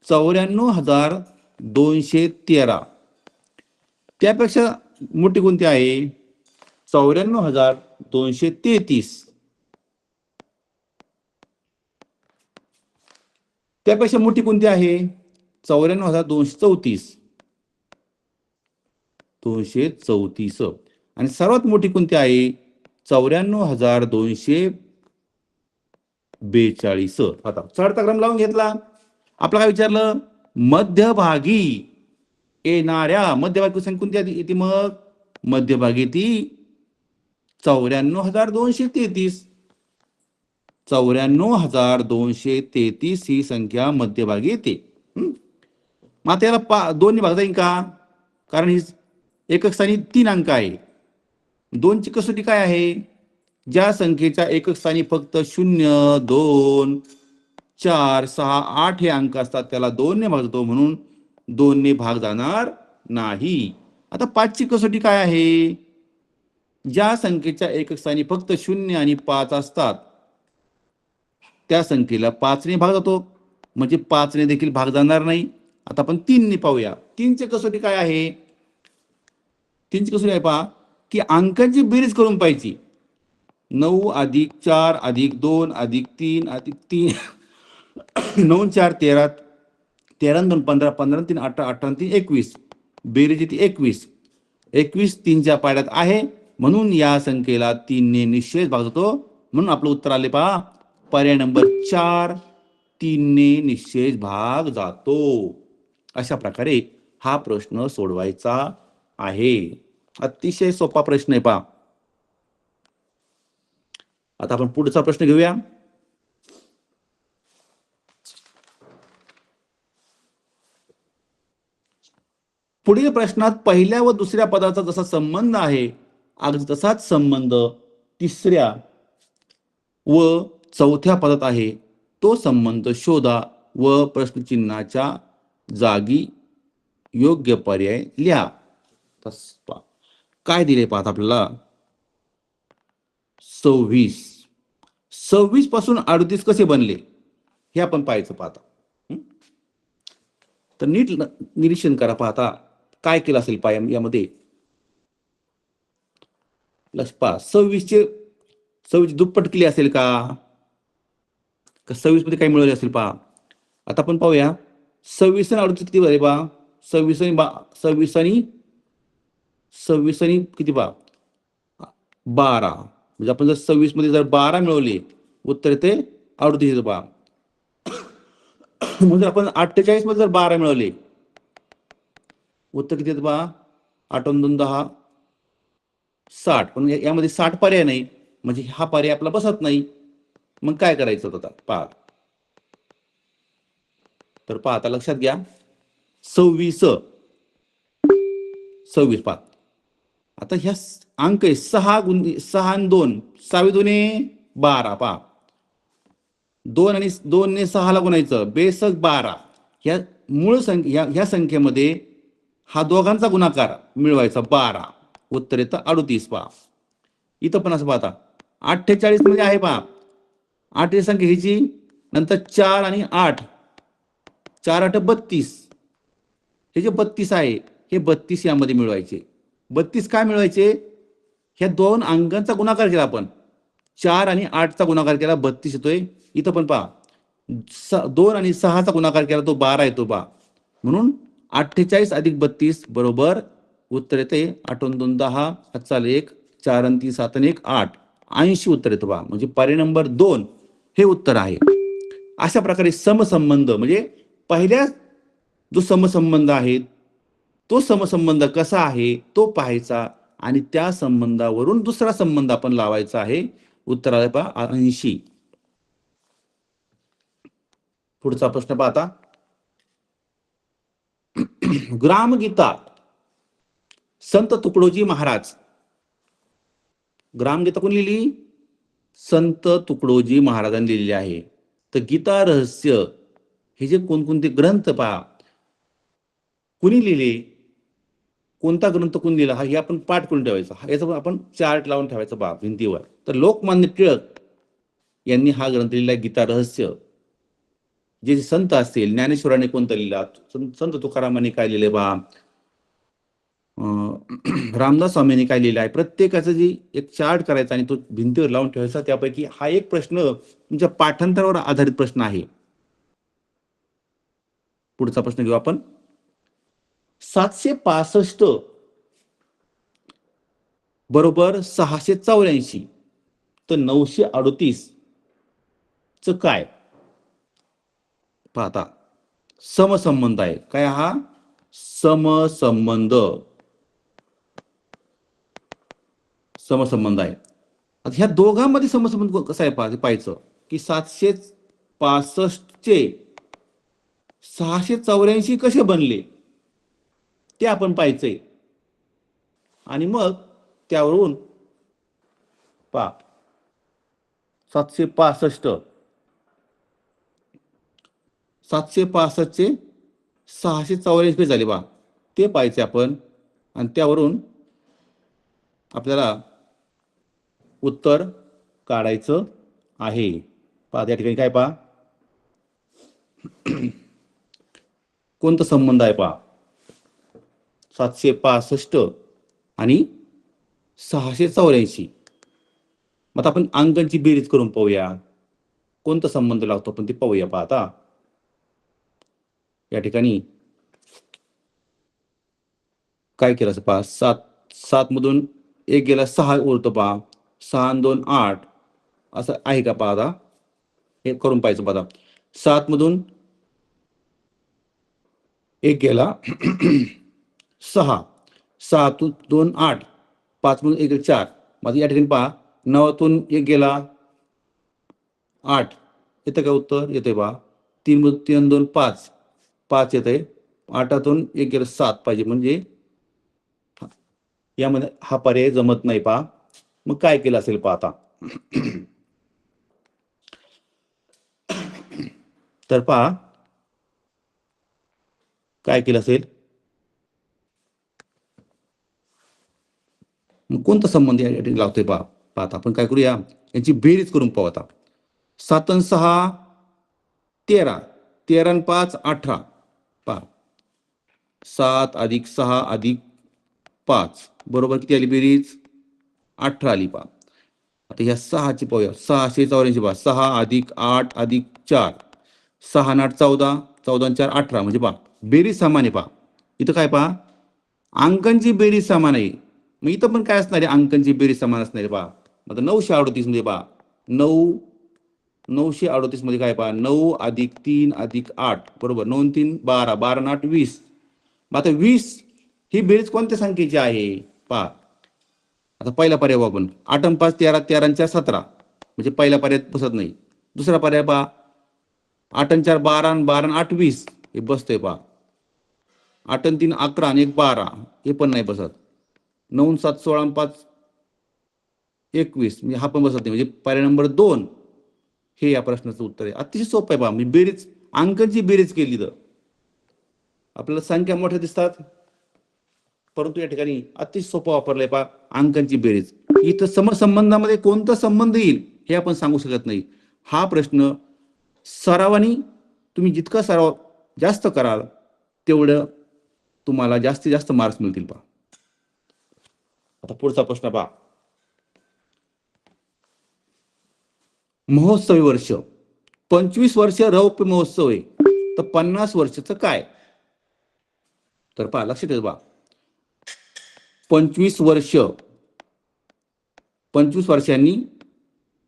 94,213. त्यापेक्षा मोठी कोणती आहे? 94,233. त्यापेक्षा मोठी कोणती आहे? 94,234. 234. आणि सर्वात मोठी कोणती आहे? 94,242. आता चढता क्रम लावून घेतला. आपला काय विचारलं? मध्यभागी येणाऱ्या मध्यभागी संख्या कोणती येते? मग मध्यभागी ती 94,233. 94,233 ही संख्या मध्यभागी येते. मग त्याला 2 ने भाग जाईल का? कारण ही एकक स्थानी 3 अंक आहे. 2ची कसोटी काय आहे? ज्या संख्येच्या एकक स्थानी फक्त 0, 2, 4, 6, 8 हे अंक असतात त्याला 2 ने भाग जातो, म्हणून 2 ने भाग जाणार नाही. आता 5ची कसोटी काय आहे? ज्या संख्येच्या एकक स्थानी फक्त 0 आणि 5 असतात त्या संख्येला 5 ने भाग जातो, म्हणजे 5 ने देखील भाग जाणार नाही. आता आपण 3 ने पाहूया. 3ची कसोटी काय आहे? 3ची कसोटी आहे पहा, की अंकांची बेरीज करून पाहिजे. 9 अधिक 4 अधिक 2 अधिक 3 अधिक 3 9 4 13, 13 2 15, 15 3 18, 18 3 21. बेरीज येते 21. 21 3च्या पाड्यात आहे, म्हणून या संख्येला 3 ने निश्चय भाग जातो. म्हणून आपलं उत्तर आले पहा, पर्याय नंबर 4, 3 ने निश्चय भाग जातो. अशा प्रकारे हा प्रश्न सोडवायचा आहे. अतिशय सोपा प्रश्न आहे पहा. आता आपण पुढचा प्रश्न घेऊया. पुढील प्रश्नात पहिल्या व दुसऱ्या पदाचा जसा संबंध आहे अगदी तसाच संबंध तिसऱ्या व चौथ्या पदात आहे. तो संबंध शोधा व प्रश्नचिन्हाच्या जागी योग्य पर्याय लिहा. काय दिले पाहत आपल्याला? 26 पासून 38 कसे बनले हे आपण पाहायचं. पाहता तर नीट निरीक्षण करा. पाहता काय केलं असेल पाया यामध्ये? लक्ष पहा, 26 दुप्पट केली असेल का? 26 मध्ये काय मिळवले असेल पहा. आता आपण पाहूया 26 आणि 38 किती झाले पहा. 26 आणि किती पहा 12. म्हणजे आपण जर 26 मध्ये जर 12 मिळवले उत्तर येते 38 पहा. म्हणजे आपण 48 मध्ये जर 12 मिळवले उत्तर किती येतं पहा. 8 2 10, 60, पण यामध्ये 60 पर्याय नाही, म्हणजे हा पर्याय आपला बसत नाही. मग काय करायचं आता पहा. तर पहा आता लक्षात घ्या, 26 पहा. आता ह्या अंक आहे 6 आणि 2, 6 दुने 12 पहा. 2 आणि 2 ने 6 ला गुणायचं, बेसक 12. ह्या मूळ संख्या ह्या संख्येमध्ये हा दोघांचा गुणाकार मिळवायचा 12. उत्तर येतं 38 पहा. इथं पण असं पाहता 48 मध्ये आहे पहा. 8 ही संख्या ह्याची, नंतर 4 आणि 8, 4 8 32, हे जे 32 आहे, हे 32 यामध्ये मिळवायचे. 32 काय मिळवायचे? ह्या दोन अंकांचा गुणाकार केला आपण, 4 आणि 8चा गुणाकार केला 32 येतोय. इथं पण पहा 2 आणि 6चा गुणाकार केला तो 12 येतो पहा. म्हणून 48 अधिक 32 बरोबर उत्तर येते 8 2 10, 1, 4 3 7 1 8, 80 उत्तर येतं पहा. म्हणजे पर्याय नंबर 2 हे उत्तर आहे. अशा प्रकारे समसंबंध म्हणजे पहिल्या जो समसंबंध आहे तो समसंबंध कसा आहे तो पाहायचा आणि त्या संबंधावरून दुसरा संबंध आपण लावायचा आहे. उत्तर आलं पहा 80. पुढचा प्रश्न पाहता, ग्रामगीता संत तुकडोजी महाराज. ग्रामगीता कोणी लिहिली? संत तुकडोजी महाराजांनी लिहिलेली आहे. तर गीता रहस्य हे जे कोणकोणते ग्रंथ पहा, कुणी लिहिले, कोणता ग्रंथ कोणी लिहिला, हा हे आपण पाठ करून ठेवायचा. याचा आपण चार्ट लावून ठेवायचा बा भिंतीवर. तर लोकमान्य टिळक यांनी हा ग्रंथ लिहिला गीता रहस्य. जे संत असतील, ज्ञानेश्वराने कोणता लिहिला, संत तुकारामाने काय लिहिले बा, रामदास स्वामींनी काय लिहिलं आहे, प्रत्येकाचं जी एक चार्ट करायचा आणि तो भिंतीवर लावून ठेवायचा. त्यापैकी हा एक प्रश्न तुमच्या पाठांतरावर आधारित प्रश्न आहे. पुढचा प्रश्न घेऊ आपण. 765 बरोबर 684 तर 938 च काय पाहता. समसंबंध आहे. काय हा? समसंबंध आहे. आता ह्या दोघांमध्ये समसंबंध कसा आहे पाहायचं की 765 चे 684 कसे बनले ते आपण पाहायचंय आणि मग त्यावरून पहा 765 चे 684 कसे झाले बा ते पाहायचे आपण आणि त्यावरून आपल्याला उत्तर काढायचं आहे. पहा त्या ठिकाणी काय पहा, कोणता संबंध आहे पहा 765 आणि 684. मग आपण अंकांची बेरीज करून पाहूया कोणता संबंध लागतो आपण ते पाहूया. पहा आता या ठिकाणी काय केलं असं पहा, 7 मधून 1 गेला 6 उरतो पहा, 6 आणि 2 8 असं आहे का पहा. आता हे करून पाहायचं पहा. 7 मधून 1 गेला 6, 6तून 2 8, 5 मधून 1 4. माझं या ठिकाणी पहा 9तून 1 गेला 8 येतं का उत्तर? येते पहा. 3 मधून 3 2 5, 5 येते. 8तून 1 गेलं 7 पाहिजे, म्हणजे यामध्ये हा पर्याय जमत नाही पहा. मग काय केलं असेल पहा आता. तर पहा काय केलं असेल, मग कोणता संबंध या ठिकाणी लावतोय पहा. पाहता आपण काय करूया, यांची बेरीज करून पाहू आता. 7 आणि 6 13, 13 आणि 5 18 पहा. 7 अधिक 6 अधिक 5 बरोबर किती आली बेरीज? 18 आली पहा. आता ह्या 6ची पाहूया. 684 पहा. 6 अधिक 8 अधिक 4, 6 आणि 8 14, 14 आणि 4 18, म्हणजे पहा बेरीज समान आहे पहा. इथं काय पहा, अंकांची बेरीज समान आहे. मग इथं पण काय असणार आहे, अंकांची बेरीज समान असणार आहे पहा. आता 938 मध्ये पहा 938 मध्ये काय पहा, 9 अधिक 3 अधिक 8 बरोबर 9 3 12, 12 आणि 8 20. मग आता 20 ही बेरीज कोणत्या संख्येची आहे पहा. आता पहिला पर्याय बघू आपण 8 आणि 5 13, 13 आणि 4 17 म्हणजे पहिला पर्याय बसत नाही. दुसरा पर्याय पहा 8 आणि 4 12 आणि 12 आणि 8 20 हे बसतंय पहा. 8 आणि 3 11 आणि 1 12 हे पण नाही बसत. 9 आणि 7 16 आणि 5 21 म्हणजे हा पण बसत नाही. म्हणजे पर्याय नंबर 2 हे या प्रश्नाचं उत्तर आहे. अतिशय सोपं आहे पहा. मी बेरीज अंकांची बेरीज केली तर आपल्याला संख्या मोठ्या दिसतात, परंतु या ठिकाणी अतिशय सोपं वापरलंय पहा अंकांची बेरीज. इथं समसंबंधामध्ये कोणता संबंध येईल हे आपण सांगू शकत नाही. हा प्रश्न सरावानी तुम्ही जितका सराव जास्त कराल तेवढं तुम्हाला जास्तीत जास्त मार्क्स मिळतील पहा. आता पुढचा प्रश्न पहा. महोत्सवी वर्ष 25 वर्ष रौप्य महोत्सव आहे, तर 50 वर्षाचं काय? तर पहा लक्षात ठेवा बा 25 वर्षांनी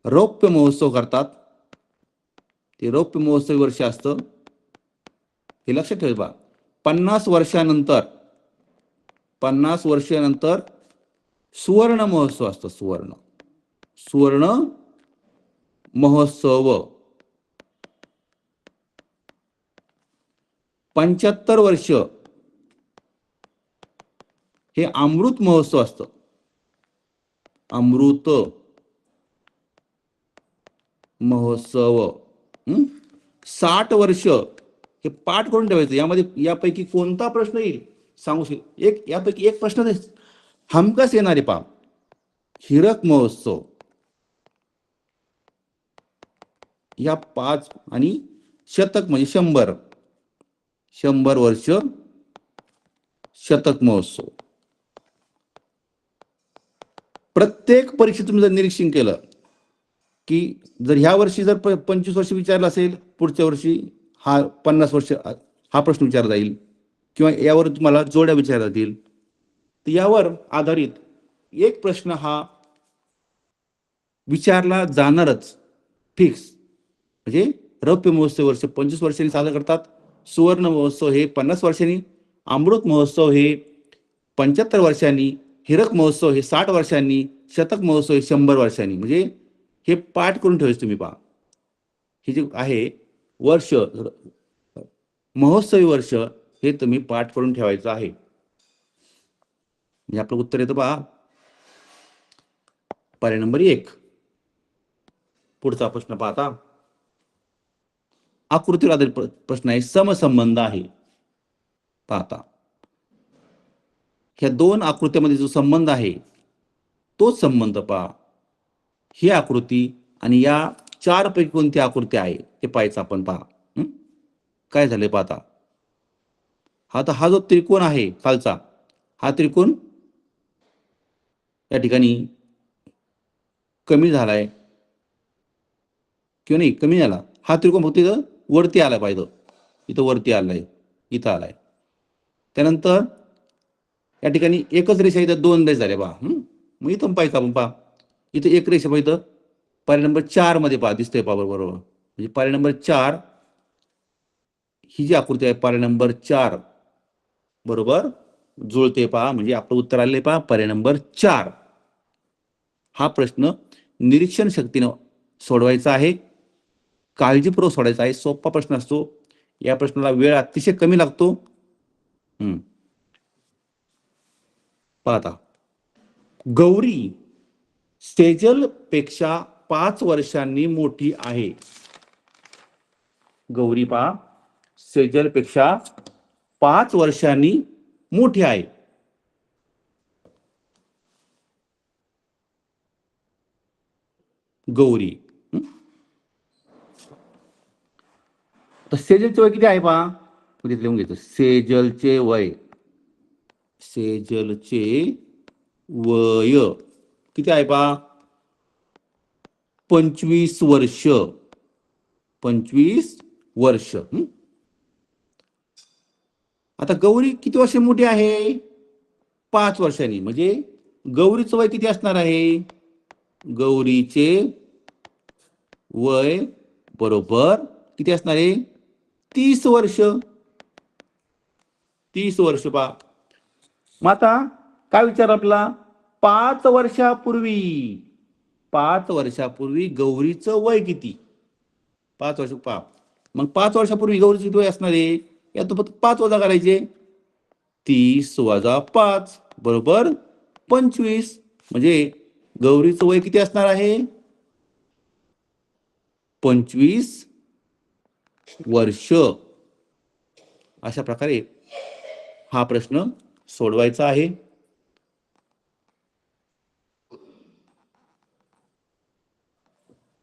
रौप्य महोत्सव करतात. ते रौप्य महोत्सवी वर्ष असतं हे लक्षात ठेवा. 50 वर्षानंतर सुवर्ण महोत्सव असतो. सुवर्ण महोत्सव 75 वर्ष हे अमृत महोत्सव असतं. अमृत महोत्सव 60 वर्ष हे पाठ करून ठेवायचं. यामध्ये यापैकी कोणता प्रश्न येईल सांगू शकतो. यापैकी एक प्रश्न हमखास येणारे पहा. हिरक महोत्सव या 5 आणि शतक म्हणजे 100 वर्ष शतक महोत्सव. प्रत्येक परीक्षेत तुम्ही जर निरीक्षण केलं की जर ह्या वर्षी जर 25 वर्ष विचारलं असेल, पुढच्या वर्षी हा 50 वर्ष हा प्रश्न विचारला जाईल किंवा यावर तुम्हाला जोड्या विचारल्या जातील. तर यावर आधारित एक प्रश्न हा विचारला जाणारच फिक्स. म्हणजे रौप्य महोत्सव वर्ष 25 वर्षांनी साजरा करतात, सुवर्ण महोत्सव हे 50 वर्षांनी, अमृत महोत्सव हे 75 वर्षांनी, हिरक महोत्सव हे 60 वर्षांनी, शतक महोत्सव हे 100 वर्षांनी. म्हणजे हे पाठ करून ठेवायचं तुम्ही पहा. हे जे आहे वर्ष महोत्सवी वर्ष हे तुम्ही पाठ करून ठेवायचं आहे. म्हणजे आपलं उत्तर येतं पहा पर्याय नंबर 1. पुढचा प्रश्न पाहता आकृतीवर आधारित प्रश्न आहे. समसंबंध आहे. पाहता ह्या 2 आकृत्यामध्ये जो संबंध आहे तोच संबंध पहा. ही आकृती आणि या 4 पैकी कोणती आकृती आहे ते पाहायचं आपण. पहा काय झालंय पाहता. हा जो त्रिकोण आहे खालचा, हा त्रिकोण या ठिकाणी कमी झालाय किंवा नाही कमी झाला. हा त्रिकोण फक्त इथं वरती आला पाहिजे. इथं वरती आलाय, इथं आलाय. त्यानंतर या ठिकाणी एकच रेषा, इथं 2 रेषा झाल्या पहा. मग इथं पाहायचं आपण. पहा इथं एक रेषा पाहिजे. पर्याय नंबर 4 मध्ये पहा दिसतंय पहा बरोबर. म्हणजे पर्याय नंबर 4 ही जी आकृती आहे पर्याय नंबर 4 बरोबर जुळते पहा. म्हणजे आपलं उत्तर आलेलं पहा पर्याय नंबर 4. हा प्रश्न निरीक्षण शक्तीनं सोडवायचा आहे, काळजीपूर्वक सोडायचा आहे. सोपा प्रश्न असतो. या प्रश्नाला वेळ अतिशय कमी लागतो. पाहता गौरी सेजल पेक्षा 5 वर्षांनी मोठी आहे. गौरी पहा सेजल पेक्षा 5 वर्षांनी मोठी आहे. गौरी तर सेजलचे वय किती आहे पहा. तिथे लिहून घेतो. सेजलचे वय किती आहे पहा. 25 वर्ष. 25 वर्ष. आता गौरी किती वर्ष मोठी आहे. 5 वर्षांनी. म्हणजे गौरीचं वय किती असणार आहे. गौरीचे वय बरोबर किती असणार आहे. 30 वर्ष. 30 वर्ष पहा. मग आता काय विचार आपला 5 वर्षापूर्वी 5 वर्षापूर्वी गौरीचं वय किती? 5 वर्ष पा मग 5 वर्षापूर्वी गौरीचं किती वय असणार आहे? यात फक्त 5 वजा करायचे. 30 वजा 5 बरोबर 25. म्हणजे गौरीचं वय किती असणार आहे? 25 वर्ष. अशा प्रकारे हा प्रश्न सोडवायचा आहे.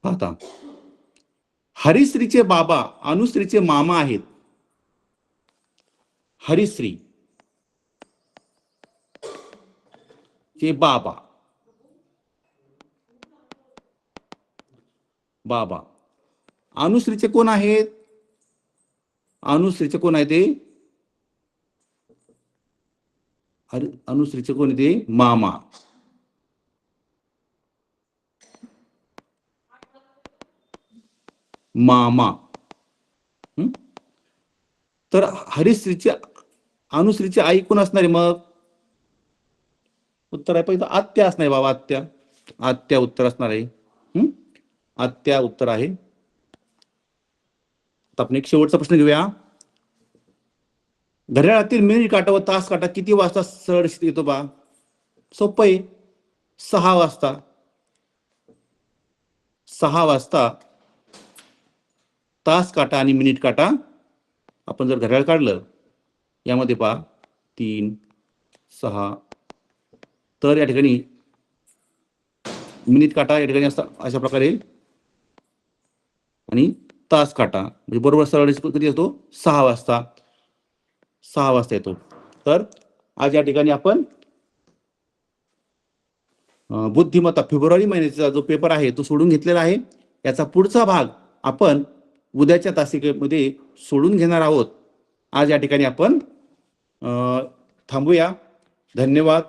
आता हरिश्रीचे बाबा अनुश्रीचे मामा आहेत. हरिश्री चे बाबा अनुश्रीचे कोण आहेत? अनुश्रीचे कोण आहे ते? अनुश्रीचे कोण आहे ते? मामा. तर हरिश्रीची अनुश्रीची आई कोण असणार आहे? मग उत्तर आहे पहिलं आत्या असणार आहे बाबा. आत्या उत्तर असणार आहे. आत्या उत्तर आहे. आपण एक शेवटचा प्रश्न घेऊया. घड्याळातील मिनिट काटा व तास काटा किती वाजता सरळ येतो बा? सोपं आहे. 6 वाजता. 6 वाजता तास काटा आणि मिनिट काटा आपण जर घड्याळ काढलं यामध्ये पहा 3 6 तर या ठिकाणी मिनिट काटा या ठिकाणी असता अशा प्रकारे आणि तास काटा म्हणजे बरोबर सरळ कधी येतो? 6 वाजता. 6 वाजता येतो. तर आज या ठिकाणी आपण बुद्धिमत्ता फेब्रुवारी महिन्याचा जो पेपर आहे तो सोडून घेतलेला आहे. याचा पुढचा भाग आपण उद्याच्या तासिकेमध्ये सोडून घेणार आहोत. आज या ठिकाणी आपण थांबूया. धन्यवाद.